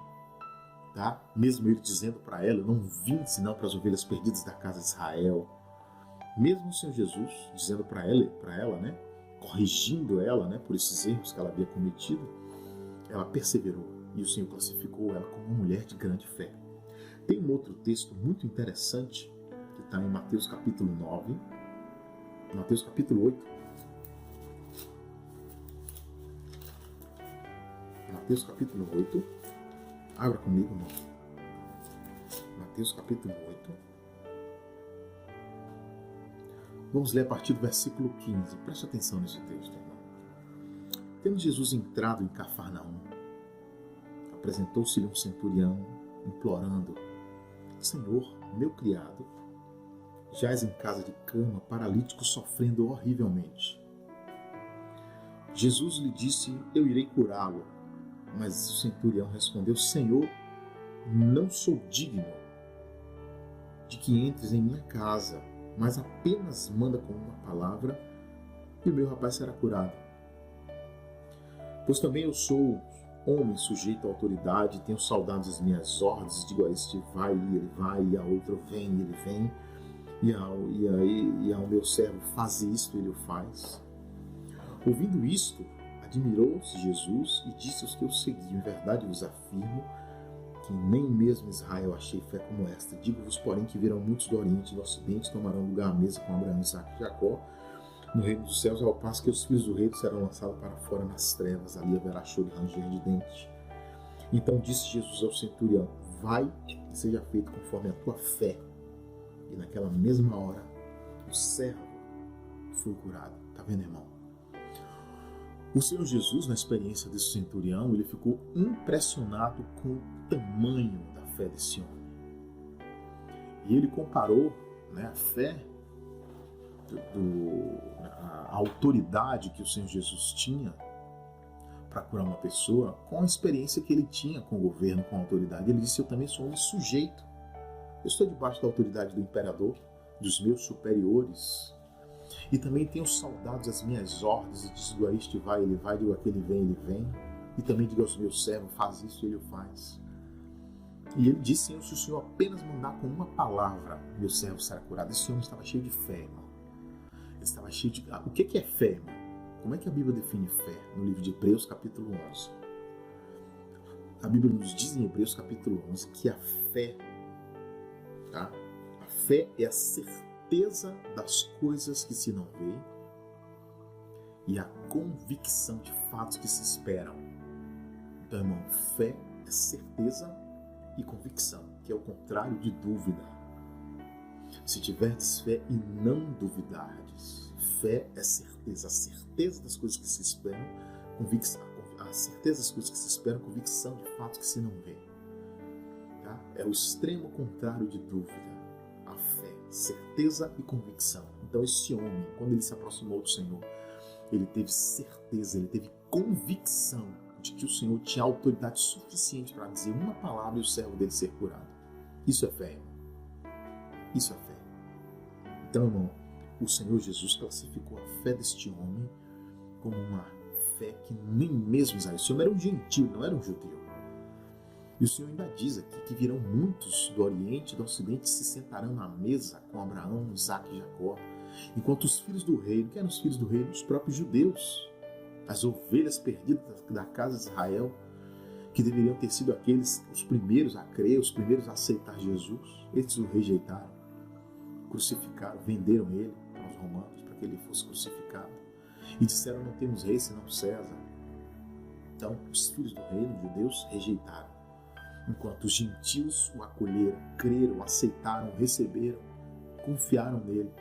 tá? Mesmo ele dizendo para ela: eu não vim senão para as ovelhas perdidas da casa de Israel. Mesmo o Senhor Jesus dizendo para ela, né? corrigindo ela, né, por esses erros que ela havia cometido, ela perseverou e o Senhor classificou ela como uma mulher de grande fé. Tem um outro texto muito interessante que está em Mateus capítulo 9, Mateus capítulo 8. Mateus capítulo 8. Abra comigo, irmão. Mateus capítulo 8. Vamos ler a partir do versículo 15. Preste atenção nesse texto, irmão. Tendo Jesus entrado em Cafarnaum, apresentou-se-lhe um centurião, implorando: Senhor, meu criado, jaz em casa de cama, paralítico, sofrendo horrivelmente. Jesus lhe disse: eu irei curá-lo. Mas o centurião respondeu: Senhor, não sou digno de que entres em minha casa, mas apenas manda com uma palavra e o meu rapaz será curado. Pois também eu sou homem sujeito à autoridade, tenho soldados às minhas ordens, digo a este vai e ele vai, e a outro vem e ele vem, e ao meu servo faz isto e ele o faz. Ouvindo isto, admirou-se Jesus e disse aos que o seguiam: em verdade vos afirmo que nem mesmo em Israel achei fé como esta. Digo-vos, porém, que virão muitos do Oriente e do Ocidente, tomarão lugar à mesa com Abraão, Isaque e Jacó no reino dos céus, ao passo que os filhos do reino serão lançados para fora nas trevas, ali haverá choro e ranger de dentes. Então disse Jesus ao centurião: vai e seja feito conforme a tua fé. E naquela mesma hora o servo foi curado. Está vendo, irmão? O Senhor Jesus, na experiência desse centurião, ele ficou impressionado com o tamanho da fé desse homem. E ele comparou, né, a fé, a autoridade que o Senhor Jesus tinha para curar uma pessoa com a experiência que ele tinha com o governo, com a autoridade. Ele disse: eu também sou um sujeito. Eu estou debaixo da autoridade do imperador, dos meus superiores. E também tenho soldados às minhas ordens, e digo a este vai, ele vai, digo aquele vem, ele vem. E também digo aos meus servos, faz isso, ele o faz. E ele disse: Senhor, se o Senhor apenas mandar com uma palavra, meu servo será curado. Esse homem estava cheio de fé, irmão. Ele estava cheio de... O que é fé, irmão? Como é que a Bíblia define fé? No livro de Hebreus, capítulo 11. A Bíblia nos diz em Hebreus, capítulo 11, que a fé, tá? A fé é a certeza das coisas que se não vê e a convicção de fatos que se esperam. Então, irmão, fé é certeza e convicção, que é o contrário de dúvida. Se tiverdes fé e não duvidardes, fé é certeza, a certeza das coisas que se esperam, convicção, a certeza das coisas que se esperam, convicção de fatos que se não vê. Tá? É o extremo contrário de dúvida, a fé, certeza e convicção. Então esse homem, quando ele se aproximou do Senhor, ele teve certeza, ele teve convicção de que o Senhor tinha autoridade suficiente para dizer uma palavra e o servo dele ser curado. Isso é fé, irmão. Isso é fé. Então, irmão, o Senhor Jesus classificou a fé deste homem como uma fé que nem mesmo Israel. Esse homem era um gentil, não era um judeu. E o Senhor ainda diz aqui que virão muitos do Oriente e do Ocidente se sentarão na mesa com Abraão, Isaque e Jacó, enquanto os filhos do reino, que eram os filhos do reino? Os próprios judeus, as ovelhas perdidas da casa de Israel, que deveriam ter sido aqueles, os primeiros a crer, os primeiros a aceitar Jesus, eles o rejeitaram, crucificaram, venderam ele para os romanos para que ele fosse crucificado e disseram: não temos rei senão César. Então os filhos do reino, os judeus, rejeitaram, enquanto os gentios o acolheram, creram, aceitaram, receberam, confiaram nele,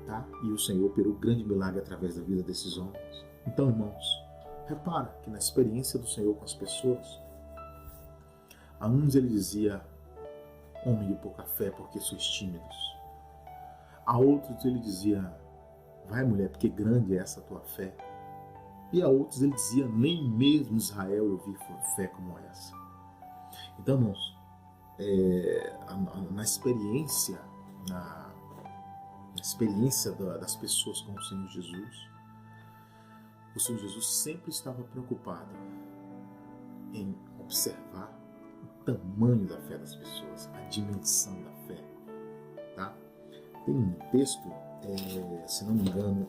tá? E o Senhor operou grande milagre através da vida desses homens. Então, irmãos, repara que na experiência do Senhor com as pessoas, a uns ele dizia: homem de pouca fé, porque sois tímidos. A outros ele dizia: vai, mulher, porque grande é essa tua fé. E a outros ele dizia: nem mesmo Israel eu vi fé como essa. Então, irmãos, na experiência, na experiência das pessoas com o Senhor Jesus, o Senhor Jesus sempre estava preocupado em observar o tamanho da fé das pessoas, a dimensão da fé, tá? Tem um texto se não me engano,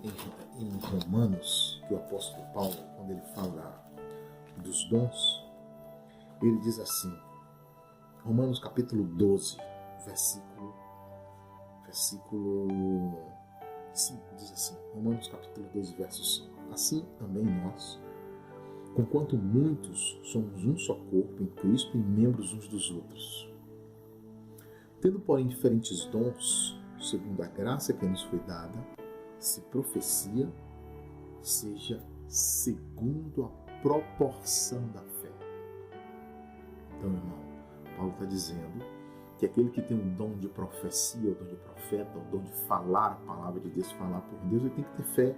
em Romanos, que o apóstolo Paulo, quando ele fala dos dons, ele diz assim, Romanos capítulo 12, versículo 5, diz assim, Romanos capítulo 12, verso 5, assim também nós, conquanto muitos somos um só corpo em Cristo e membros uns dos outros, tendo porém diferentes dons, segundo a graça que nos foi dada, se profecia, seja segundo a proporção da fé. Então, irmão, Paulo está dizendo que aquele que tem um dom de profecia, o dom de profeta, o dom de falar a palavra de Deus, falar por Deus, ele tem que ter fé.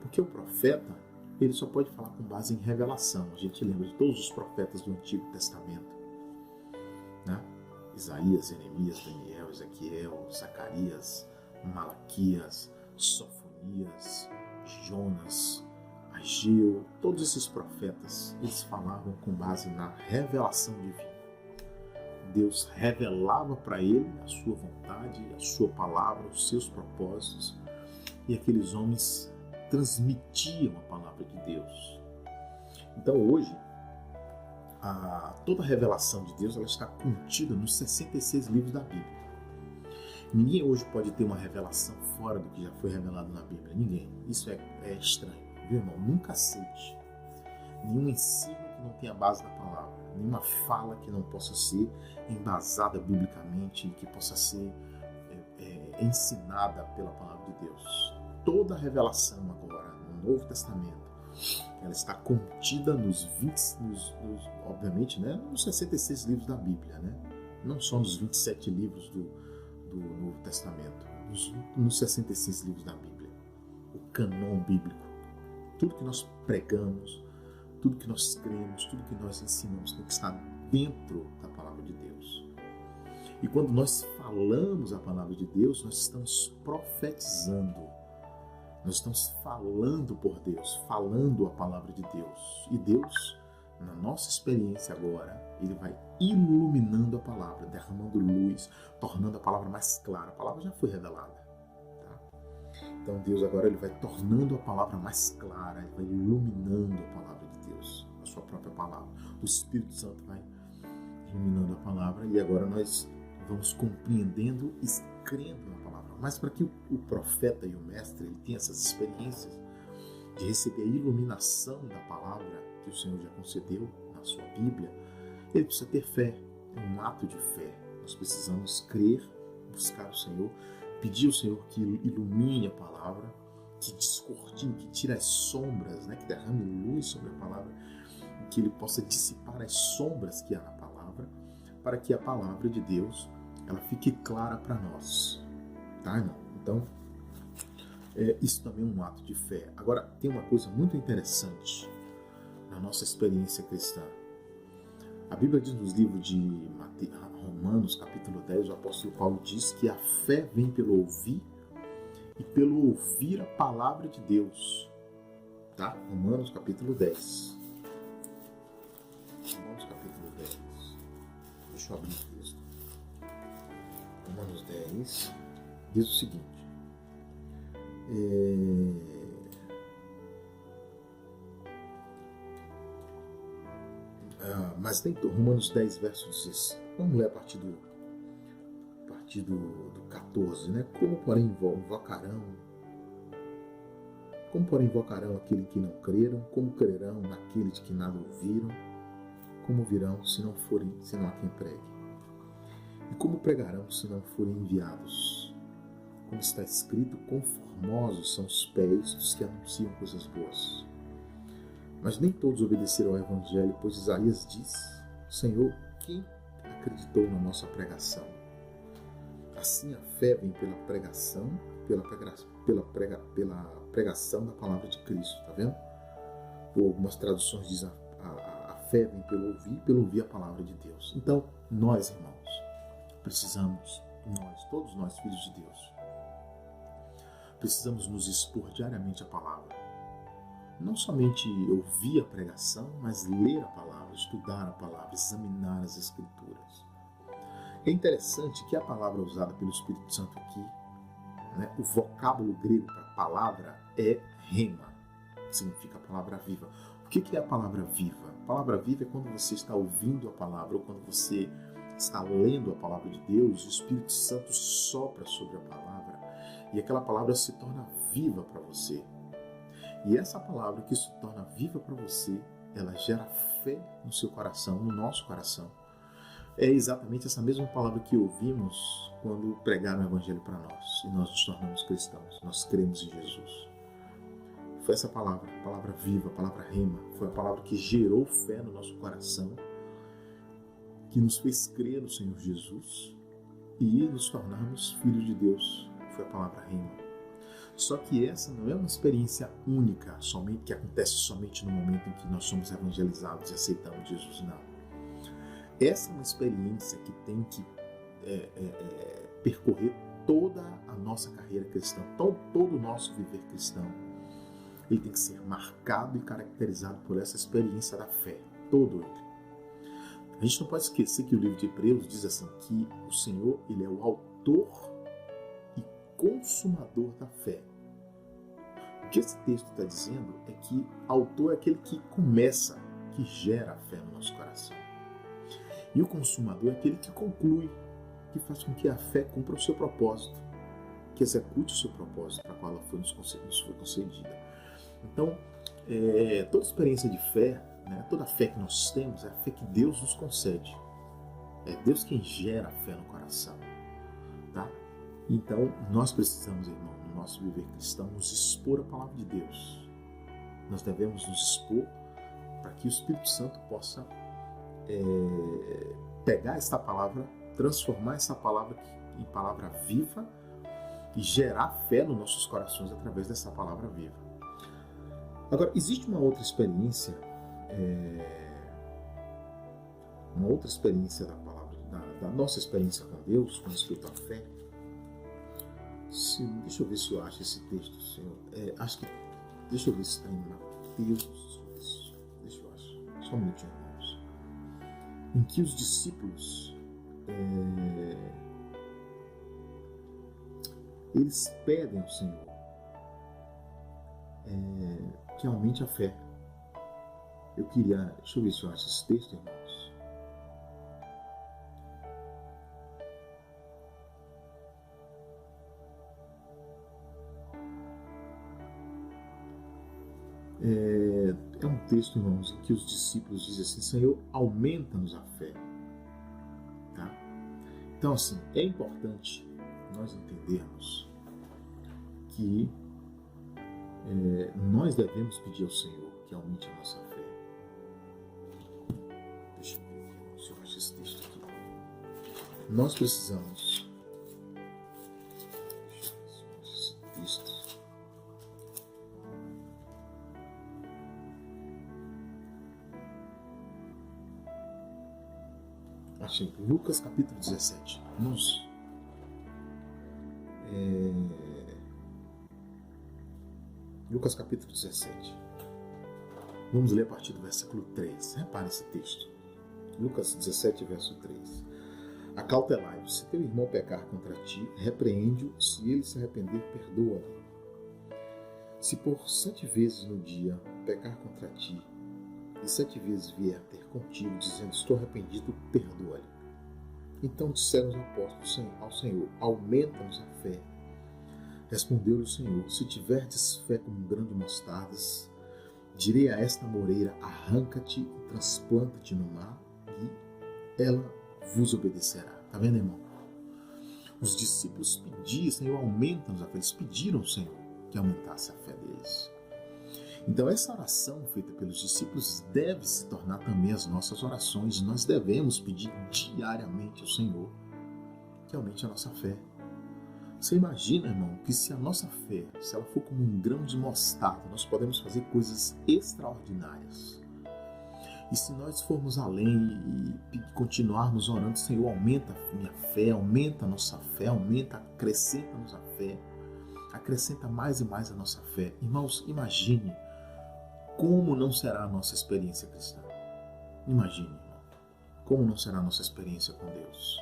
Porque o profeta, ele só pode falar com base em revelação. A gente lembra de todos os profetas do Antigo Testamento, né? Isaías, Jeremias, Daniel, Ezequiel, Zacarias, Malaquias, Sofonias, Jonas, Ageu, todos esses profetas, eles falavam com base na revelação divina. Deus revelava para ele a sua vontade, a sua palavra, os seus propósitos, e aqueles homens transmitiam a palavra de Deus. Então hoje, toda a revelação de Deus ela está contida nos 66 livros da Bíblia. Ninguém hoje pode ter uma revelação fora do que já foi revelado na Bíblia. Ninguém. Isso é estranho. Viu, irmão? Nunca aceite nenhum ensino que não tenha base na palavra. Nenhuma fala que não possa ser embasada biblicamente, que possa ser ensinada pela palavra de Deus. Toda a revelação agora no Novo Testamento ela está contida nos obviamente, né, nos 66 livros da Bíblia, né? Não só nos 27 livros do Novo Testamento, nos 66 livros da Bíblia. O canon bíblico, tudo que nós pregamos, tudo que nós cremos, tudo que nós ensinamos tem que estar dentro da palavra de Deus. E quando nós falamos a palavra de Deus, nós estamos profetizando. Nós estamos falando por Deus, falando a palavra de Deus. E Deus, na nossa experiência agora, Ele vai iluminando a palavra, derramando luz, tornando a palavra mais clara. A palavra já foi revelada. Tá? Então Deus agora ele vai tornando a palavra mais clara, Ele vai iluminando a palavra de Deus, a sua própria palavra. O Espírito Santo vai iluminando a palavra e agora nós vamos compreendendo e crendo na palavra. Mas para que o profeta e o mestre ele tenha essas experiências de receber a iluminação da palavra que o Senhor já concedeu na sua Bíblia, ele precisa ter fé, é um ato de fé. Nós precisamos crer, buscar o Senhor, pedir ao Senhor que ilumine a palavra, que descortine, que tire as sombras, né, que derrame luz sobre a palavra, que Ele possa dissipar as sombras que há na palavra, para que a palavra de Deus ela fique clara para nós. Tá, irmão? Então, isso também é um ato de fé. Agora, tem uma coisa muito interessante na nossa experiência cristã. A Bíblia diz nos livros de Romanos, capítulo 10, o apóstolo Paulo diz que a fé vem pelo ouvir e pelo ouvir a palavra de Deus. Tá? Romanos, capítulo 10. Romanos, capítulo 10. Deixa eu abrir o texto. Romanos 10 diz o seguinte. Mas nem Romanos 10, verso 16. Vamos ler a partir do 14, né? Como porém invocarão aquele que não creram? Como crerão naquele de que nada ouviram? Como virão se não há quem pregue? E como pregarão se não forem enviados? Como está escrito, conformosos são os pés dos que anunciam coisas boas. Mas nem todos obedeceram ao Evangelho, pois Isaías diz, Senhor, quem acreditou na nossa pregação? Assim a fé vem pela pregação, pela pregação da palavra de Cristo, tá vendo? Ou algumas traduções dizem a fé vem pelo ouvir a palavra de Deus. Então, nós, irmãos, precisamos, todos nós, filhos de Deus, precisamos nos expor diariamente à palavra. Não somente ouvir a pregação, mas ler a palavra, estudar a palavra, examinar as Escrituras. É interessante que a palavra usada pelo Espírito Santo aqui, né? O vocábulo grego para palavra é rema, que significa palavra viva. O que é a palavra viva? A palavra viva é quando você está ouvindo a palavra ou quando você está lendo a palavra de Deus, o Espírito Santo sopra sobre a palavra e aquela palavra se torna viva para você. E essa palavra que se torna viva para você, ela gera fé no seu coração, no nosso coração. É exatamente essa mesma palavra que ouvimos quando pregaram o Evangelho para nós e nós nos tornamos cristãos, nós cremos em Jesus. Foi essa palavra, a palavra viva, a palavra rema, foi a palavra que gerou fé no nosso coração, que nos fez crer no Senhor Jesus e nos tornarmos filhos de Deus. Foi a palavra rema. Só que essa não é uma experiência única, somente que acontece somente no momento em que nós somos evangelizados e aceitamos Jesus, não. Essa é uma experiência que tem que percorrer toda a nossa carreira cristã, todo o nosso viver cristão. Ele tem que ser marcado e caracterizado por essa experiência da fé, todo ele. A gente não pode esquecer que o livro de Hebreus diz assim, que o Senhor, ele é o autor e consumador da fé. O que esse texto está dizendo é que autor é aquele que começa, que gera a fé no nosso coração. E o consumador é aquele que conclui, que faz com que a fé cumpra o seu propósito, que execute o seu propósito para o qual ela nos foi concedida. Então, toda experiência de fé, né, toda a fé que nós temos é a fé que Deus nos concede. É Deus quem gera a fé no coração. Tá? Então, nós precisamos, irmão, no nosso viver cristão, nos expor à palavra de Deus. Nós devemos nos expor para que o Espírito Santo possa pegar esta palavra, transformar essa palavra em palavra viva e gerar fé nos nossos corações através dessa palavra viva. Agora, existe uma outra experiência da palavra, da nossa experiência com Deus, com respeito à fé. Deixa eu ver se eu acho esse texto, Senhor. Deixa eu ver se está em Mateus. Deixa eu achar. Só um minutinho, irmãos. Em que os discípulos eles pedem ao Senhor que aumente a fé. Deixa eu ver se eu acho esse texto, irmãos. É um texto, irmãos, em que os discípulos dizem assim, Senhor, aumenta-nos a fé. Tá? Então, assim, é importante nós entendermos que nós devemos pedir ao Senhor que aumente a nossa fé. Deixa eu ver se eu acho esse texto aqui. Nós precisamos. Deixa eu ver se eu acho esse texto. Achei. Lucas capítulo 17. Irmãos. Lucas capítulo 17. Vamos ler a partir do versículo 3. Repare esse texto. Lucas 17, verso 3. Acautelai-vos, se teu irmão pecar contra ti, repreende-o, se ele se arrepender, perdoa-lhe. Se por 7 vezes no dia pecar contra ti, e 7 vezes vier ter contigo, dizendo, estou arrependido, perdoa-lhe. Então disseram os apóstolos ao Senhor, aumenta-nos a fé. Respondeu-lhe o Senhor, se tiverdes fé como um grão de mostardas, direi a esta moreira, arranca-te e transplanta-te no mar, e ela vos obedecerá. Está vendo, irmão? Os discípulos pediam, Senhor, aumenta-nos a fé. Eles pediram ao Senhor que aumentasse a fé deles. Então, essa oração feita pelos discípulos deve se tornar também as nossas orações. Nós devemos pedir diariamente ao Senhor que aumente a nossa fé. Você imagina, irmão, que se a nossa fé, se ela for como um grão de mostarda, nós podemos fazer coisas extraordinárias. E se nós formos além e continuarmos orando, Senhor, aumenta a minha fé, aumenta a nossa fé, acrescenta-nos a fé, acrescenta mais e mais a nossa fé. Irmãos, imagine como não será a nossa experiência cristã. Imagine, irmão, como não será a nossa experiência com Deus.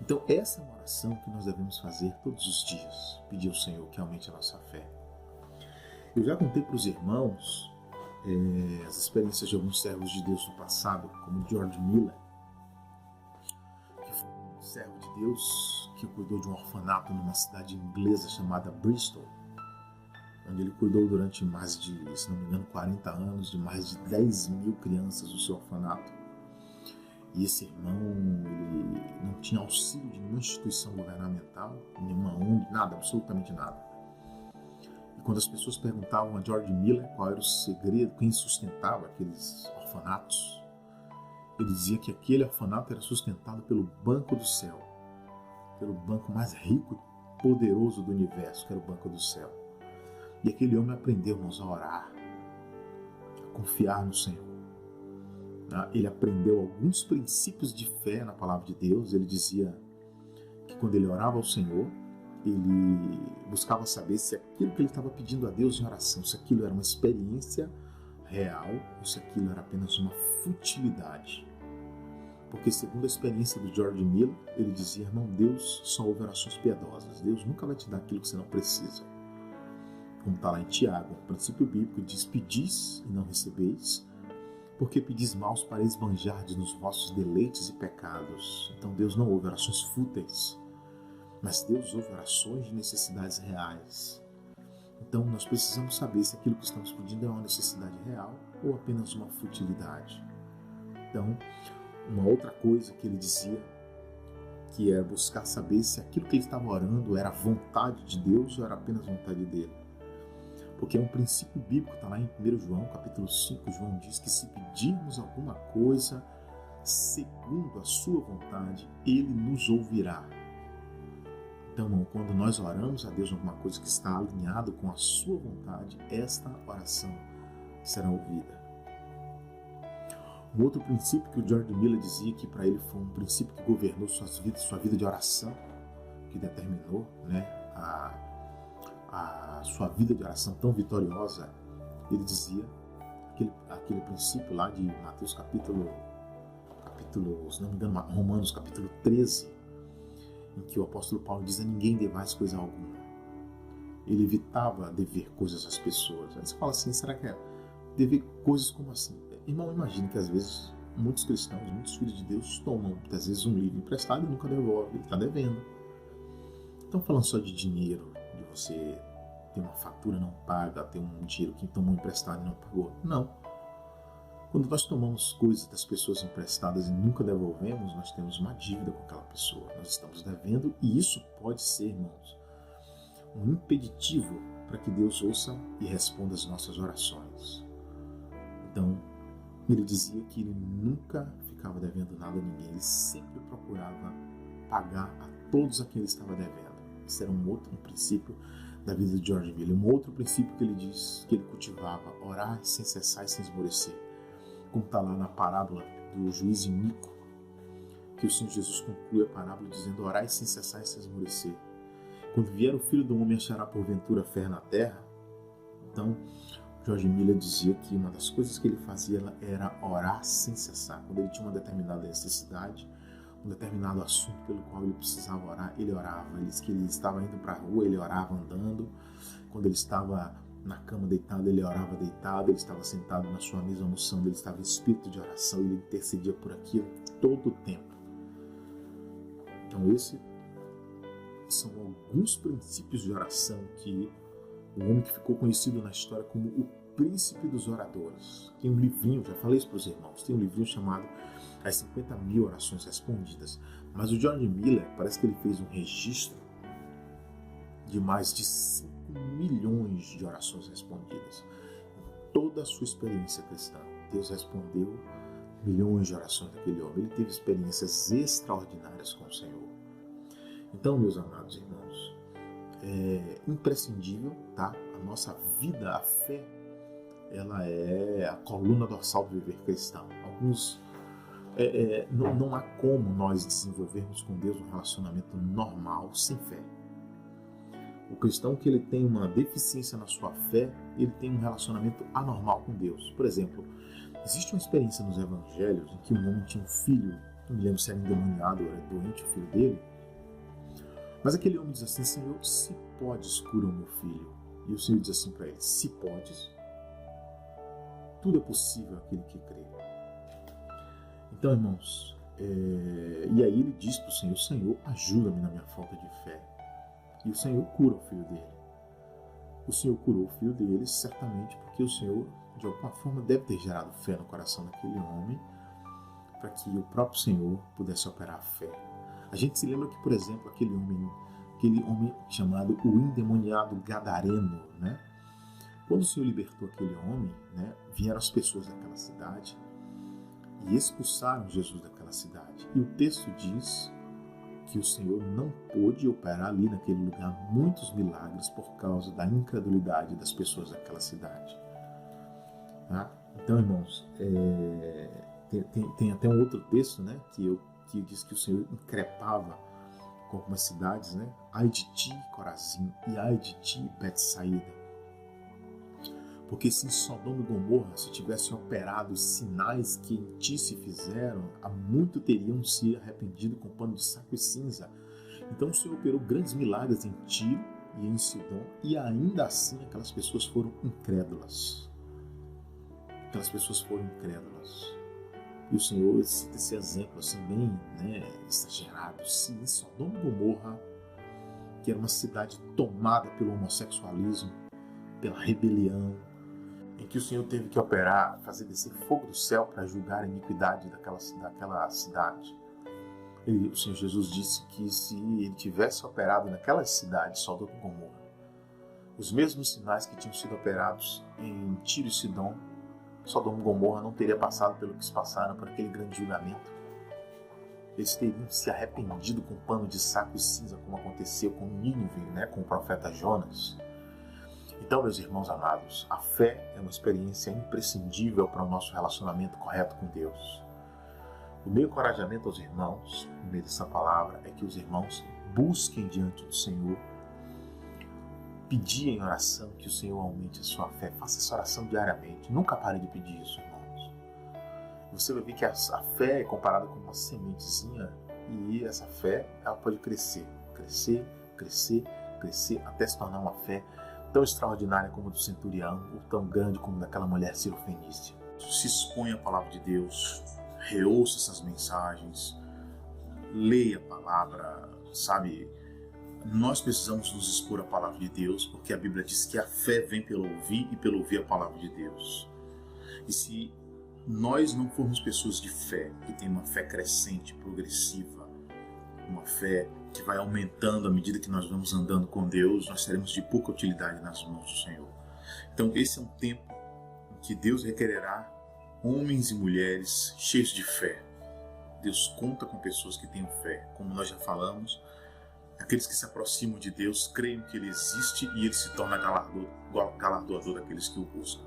Então essa é uma oração que nós devemos fazer todos os dias, pedir ao Senhor que aumente a nossa fé. Eu já contei para os irmãos as experiências de alguns servos de Deus no passado, como George Miller, que foi um servo de Deus que cuidou de um orfanato numa cidade inglesa chamada Bristol, onde ele cuidou durante mais de, se não me engano, 40 anos, de mais de 10 mil crianças do seu orfanato. E esse irmão, ele não tinha auxílio de nenhuma instituição governamental, nenhuma ONG, nada, absolutamente nada. E quando as pessoas perguntavam a George Miller qual era o segredo, quem sustentava aqueles orfanatos, ele dizia que aquele orfanato era sustentado pelo Banco do Céu, pelo banco mais rico e poderoso do universo, que era o Banco do Céu. E aquele homem aprendeu, irmãos, a orar, a confiar no Senhor. Ele aprendeu alguns princípios de fé na palavra de Deus. Ele dizia que quando ele orava ao Senhor, ele buscava saber se aquilo que ele estava pedindo a Deus em oração, se aquilo era uma experiência real ou se aquilo era apenas uma futilidade. Porque segundo a experiência do George Miller, ele dizia, irmão, Deus só ouve orações piedosas. Deus nunca vai te dar aquilo que você não precisa. Como está lá em Tiago, o princípio bíblico diz, pedis e não recebeis, porque pedis maus para esbanjardes nos vossos deleites e pecados. Então Deus não ouve orações fúteis, mas Deus ouve orações de necessidades reais. Então nós precisamos saber se aquilo que estamos pedindo é uma necessidade real ou apenas uma futilidade. Então, uma outra coisa que ele dizia, que é buscar saber se aquilo que ele estava orando era a vontade de Deus ou era apenas a vontade dele. Porque é um princípio bíblico, está lá em 1 João, capítulo 5, João diz que se pedirmos alguma coisa segundo a sua vontade, ele nos ouvirá. Então, irmão, quando nós oramos a Deus alguma coisa que está alinhado com a sua vontade, esta oração será ouvida. Um outro princípio que o George Miller dizia que para ele foi um princípio que governou sua vida de oração, que determinou, né, a sua vida de oração tão vitoriosa, ele dizia, aquele princípio lá de Mateus capítulo, se não me engano, Romanos capítulo 13, em que o apóstolo Paulo diz a ninguém devais coisa alguma. Ele evitava dever coisas às pessoas. Aí você fala assim, será que é dever coisas como assim? Irmão, imagine que às vezes muitos cristãos, muitos filhos de Deus tomam muitas vezes um livro emprestado e nunca devolve, ele está devendo. Então falando só de dinheiro, de você ter uma fatura não paga, ter um dinheiro que tomou emprestado e não pagou. Não. Quando nós tomamos coisas das pessoas emprestadas e nunca devolvemos, nós temos uma dívida com aquela pessoa. Nós estamos devendo e isso pode ser, irmãos, um impeditivo para que Deus ouça e responda as nossas orações. Então, ele dizia que ele nunca ficava devendo nada a ninguém. Ele sempre procurava pagar a todos a quem ele estava devendo. Esse era um princípio da vida de George Miller. Um outro princípio que ele diz que ele cultivava, orar sem cessar e sem esmorecer. Como está lá na parábola do juiz Inico, que o Senhor Jesus conclui a parábola dizendo, orai sem cessar e sem esmorecer. Quando vier o Filho do Homem, achará porventura fé na terra? Então, George Miller dizia que uma das coisas que ele fazia era orar sem cessar. Quando ele tinha uma determinada necessidade, um determinado assunto pelo qual ele precisava orar, ele orava. Ele disse que ele estava indo para a rua, ele orava andando. Quando ele estava na cama deitado, ele orava deitado. Ele estava sentado na sua mesa almoçando, ele estava em espírito de oração, ele intercedia por aquilo todo o tempo. Então esses são alguns princípios de oração que o homem que ficou conhecido na história como o príncipe dos oradores. Tem um livrinho, já falei isso para os irmãos, tem um livrinho chamado As 50 Mil Orações Respondidas. Mas o George Miller, parece que ele fez um registro de mais de 5 milhões de orações respondidas. Em toda a sua experiência cristã, Deus respondeu milhões de orações daquele homem. Ele teve experiências extraordinárias com o Senhor. Então, meus amados irmãos, é imprescindível, tá? A nossa vida, a fé, ela é a coluna dorsal do viver cristão. Não há como nós desenvolvermos com Deus um relacionamento normal sem fé. O cristão que ele tem uma deficiência na sua fé, ele tem um relacionamento anormal com Deus. Por exemplo, existe uma experiência nos evangelhos em que um homem tinha um filho não me lembro se era endemoniado ou era doente o filho dele. Mas aquele homem diz assim: Senhor, se podes, cura o meu filho. E o Senhor diz assim para ele: se podes, tudo é possível àquele que crê. Então, irmãos, e aí ele diz para o Senhor: Senhor, ajuda-me na minha falta de fé. E o Senhor cura o filho dele. O Senhor curou o filho dele, certamente porque o Senhor, de alguma forma, deve ter gerado fé no coração daquele homem, para que o próprio Senhor pudesse operar a fé. A gente se lembra que, por exemplo, aquele homem chamado o endemoniado gadareno, né? Quando o Senhor libertou aquele homem, né, vieram as pessoas daquela cidade e expulsaram Jesus daquela cidade. E o texto diz que o Senhor não pôde operar ali naquele lugar muitos milagres por causa da incredulidade das pessoas daquela cidade. Tá? Então, irmãos, tem até um outro texto, né, que diz que o Senhor increpava com algumas cidades, né? Ai de ti, Corazim, e ai de ti, Betsaída. Porque se em Sodoma e Gomorra se tivessem operado os sinais que em ti se fizeram, há muito teriam se arrependido com pano de saco e cinza. Então o Senhor operou grandes milagres em Tiro e em Sidom, e ainda assim aquelas pessoas foram incrédulas. E o Senhor cita esse exemplo assim bem, né, exagerado. Se em Sodoma e Gomorra, que era uma cidade tomada pelo homossexualismo, pela rebelião, em que o Senhor teve que operar, fazer descer fogo do céu para julgar a iniquidade daquela cidade. O Senhor Jesus disse que se ele tivesse operado naquela cidade, Sodoma e Gomorra, os mesmos sinais que tinham sido operados em Tiro e Sidom, Sodoma e Gomorra não teria passado pelo que se passaram, por aquele grande julgamento. Eles teriam se arrependido com pano de saco e cinza, como aconteceu com Nínive, né, com o profeta Jonas. Então, meus irmãos amados, a fé é uma experiência imprescindível para o nosso relacionamento correto com Deus. O meu encorajamento aos irmãos, no meio dessa palavra, é que os irmãos busquem diante do Senhor, pedir em oração que o Senhor aumente a sua fé. Faça essa oração diariamente. Nunca pare de pedir isso, irmãos. Você vai ver que a fé é comparada com uma sementezinha, e essa fé ela pode crescer, até se tornar uma fé tão extraordinária como a do centurião, ou tão grande como daquela mulher cirofenícia. Se exponha à palavra de Deus, reouça essas mensagens, leia a palavra, sabe? Nós precisamos nos expor à palavra de Deus, porque a Bíblia diz que a fé vem pelo ouvir e pelo ouvir a palavra de Deus. E se nós não formos pessoas de fé, que tem uma fé crescente, progressiva, uma fé que vai aumentando à medida que nós vamos andando com Deus, nós seremos de pouca utilidade nas mãos do Senhor. Então esse é um tempo em que Deus requererá homens e mulheres cheios de fé. Deus conta com pessoas que tenham fé, como nós já falamos. Aqueles que se aproximam de Deus creem que Ele existe e Ele se torna galardoador daqueles que o buscam.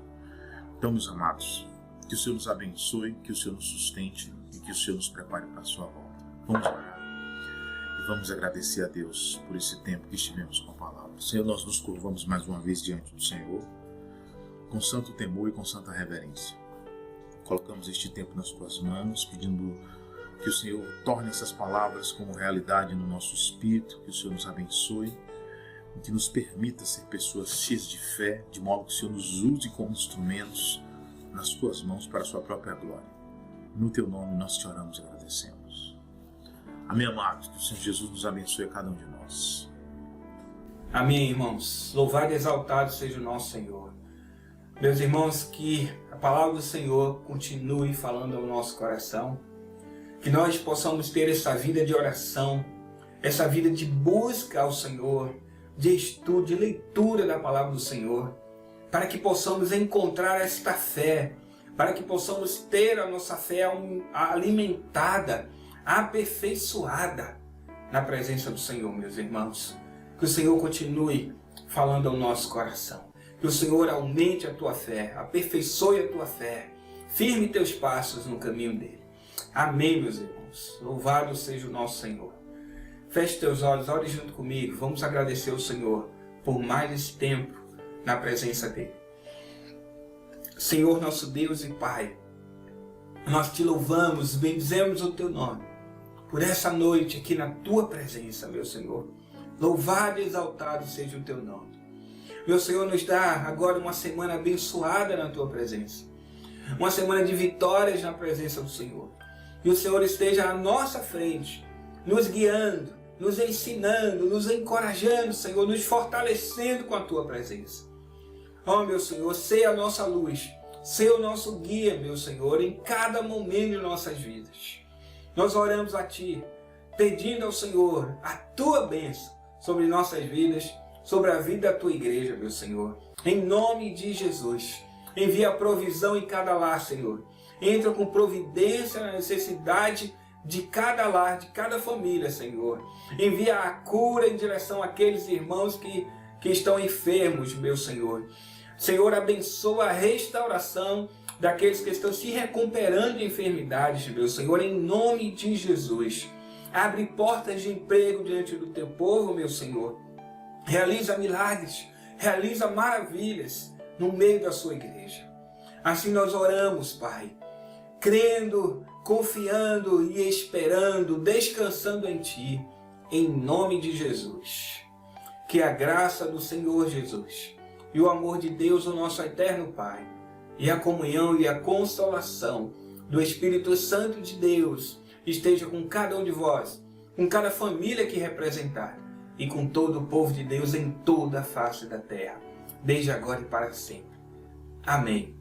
Então, meus amados, que o Senhor nos abençoe, que o Senhor nos sustente e que o Senhor nos prepare para a sua volta. Vamos orar e vamos agradecer a Deus por esse tempo que estivemos com a palavra. Senhor, nós nos curvamos mais uma vez diante do Senhor, com santo temor e com santa reverência. Colocamos este tempo nas tuas mãos, pedindo que o Senhor torne essas palavras como realidade no nosso espírito, que o Senhor nos abençoe e que nos permita ser pessoas cheias de fé, de modo que o Senhor nos use como instrumentos nas tuas mãos para a sua própria glória. No teu nome nós te oramos e agradecemos. Amém, amados. Que o Senhor Jesus nos abençoe a cada um de nós. Amém, irmãos. Louvado e exaltado seja o nosso Senhor. Meus irmãos, que a palavra do Senhor continue falando ao nosso coração, que nós possamos ter essa vida de oração, essa vida de busca ao Senhor, de estudo, de leitura da palavra do Senhor, para que possamos encontrar esta fé, para que possamos ter a nossa fé alimentada, aperfeiçoada na presença do Senhor, meus irmãos. Que o Senhor continue falando ao nosso coração, que o Senhor aumente a tua fé, aperfeiçoe a tua fé, firme teus passos no caminho dele. Amém, meus irmãos. Louvado seja o nosso Senhor. Feche teus olhos, ore junto comigo. Vamos agradecer ao Senhor por mais esse tempo na presença dele. Senhor, nosso Deus e Pai, nós te louvamos, bendizemos o teu nome. por essa noite aqui na tua presença, meu Senhor. Louvado e exaltado seja o teu nome. Meu Senhor, nos dá agora uma semana abençoada na tua presença. Uma semana de vitórias na presença do Senhor. E o Senhor esteja à nossa frente, nos guiando, nos ensinando, nos encorajando, Senhor, nos fortalecendo com a tua presença. Oh, meu Senhor, seja a nossa luz, seja o nosso guia, meu Senhor, em cada momento de nossas vidas. Nós oramos a Ti, pedindo ao Senhor a Tua bênção sobre nossas vidas, sobre a vida da Tua igreja, meu Senhor. Em nome de Jesus, envia a provisão em cada lar, Senhor. Entra com providência na necessidade de cada lar, de cada família, Senhor. Envia a cura em direção àqueles irmãos que estão enfermos, meu Senhor. Senhor, abençoa a restauração daqueles que estão se recuperando de enfermidades, meu Senhor, em nome de Jesus. Abre portas de emprego diante do teu povo, meu Senhor. Realiza milagres, realiza maravilhas no meio da sua igreja. Assim nós oramos, Pai, crendo, confiando e esperando, descansando em Ti, em nome de Jesus. Que a graça do Senhor Jesus e o amor de Deus, o nosso eterno Pai, e a comunhão e a consolação do Espírito Santo de Deus esteja com cada um de vós, com cada família que representar e com todo o povo de Deus em toda a face da terra, desde agora e para sempre. Amém.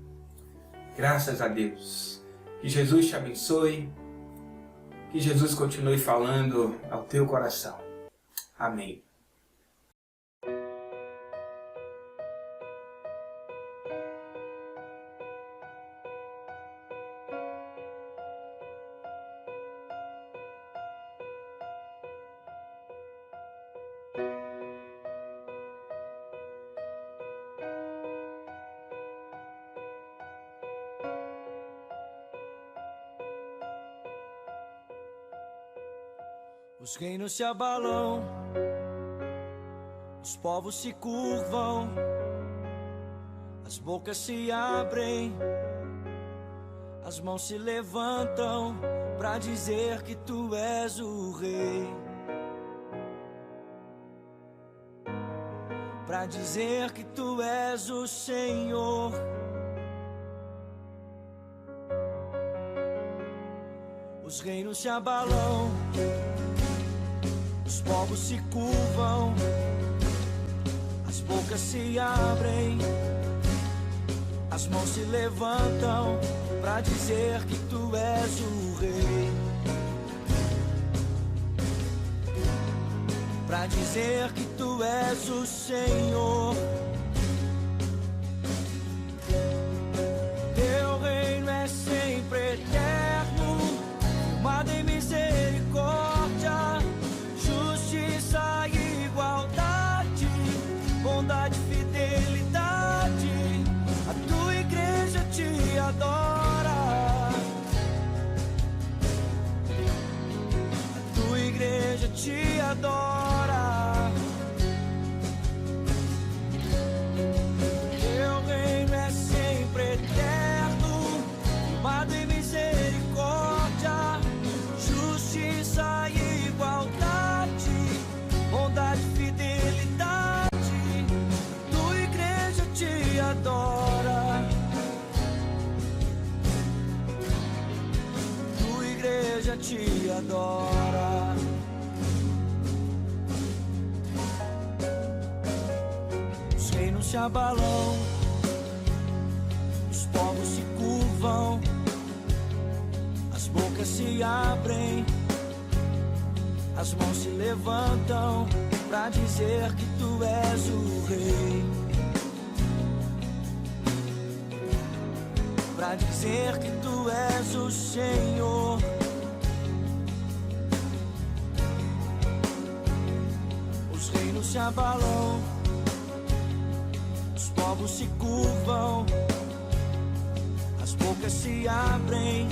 Graças a Deus. Que Jesus te abençoe. Que Jesus continue falando ao teu coração. Amém. Os reinos se abalam, os povos se curvam, as bocas se abrem, as mãos se levantam pra dizer que tu és o rei, pra dizer que tu és o Senhor. Os reinos se abalam, os povos se curvam, as bocas se abrem, as mãos se levantam pra dizer que tu és o rei, pra dizer que tu és o Senhor. Teu reino é sempre eterno, firmado em misericórdia, justiça e igualdade, bondade e fidelidade. A tua igreja te adora, a tua igreja te adora. Teu reino é sempre eterno, firmado em misericórdia, justiça e igualdade, bondade e fidelidade. Tua igreja te adora, tua igreja te adora. Os reinos se abalam, os povos se curvam, as bocas se abrem, as mãos se levantam pra dizer que tu és o rei, pra dizer que tu és o Senhor. Os reinos se abalam, os povos se curvam, as bocas se abrem,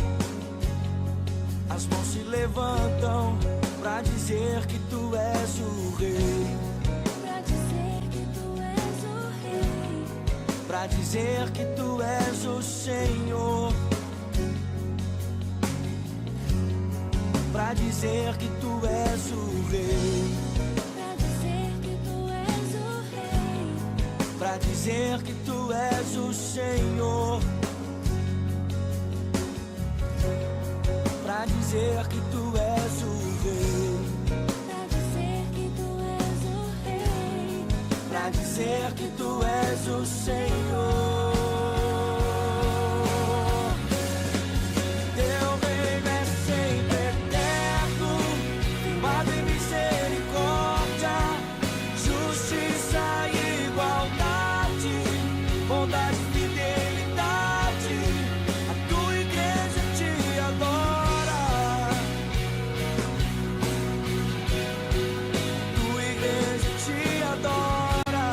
as mãos se levantam pra dizer que tu és o rei, pra dizer que tu és o rei, pra dizer que tu és o Senhor. pra dizer que tu és o rei, pra dizer que tu és o rei, pra dizer que tu és o Senhor, pra dizer que tu és o rei, pra dizer que tu és o rei, pra dizer que tu és o Senhor. Teu reino é sempre eterno, firmado em misericórdia, justiça e igualdade, bondade e fidelidade. A tua igreja te adora, tua igreja te adora.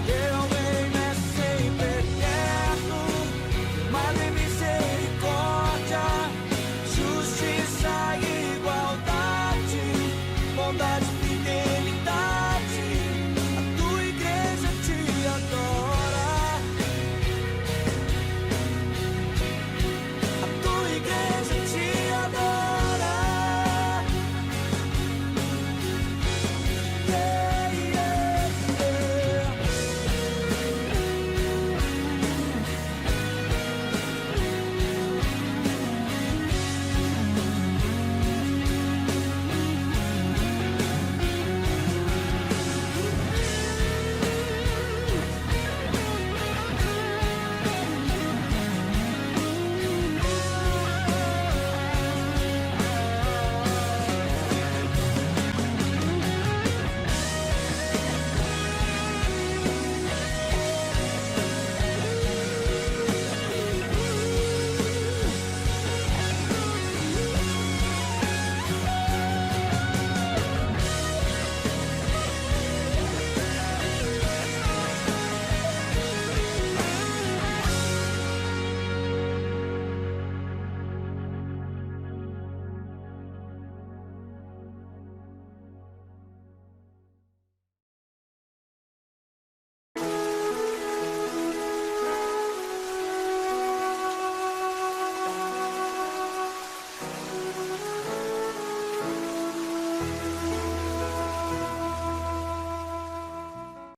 Teu reino é sempre eterno, firmado em misericórdia, justiça e igualdade, bondade e fidelidade. A tua igreja te adora, a tua igreja te adora. Yeah, yeah, yeah.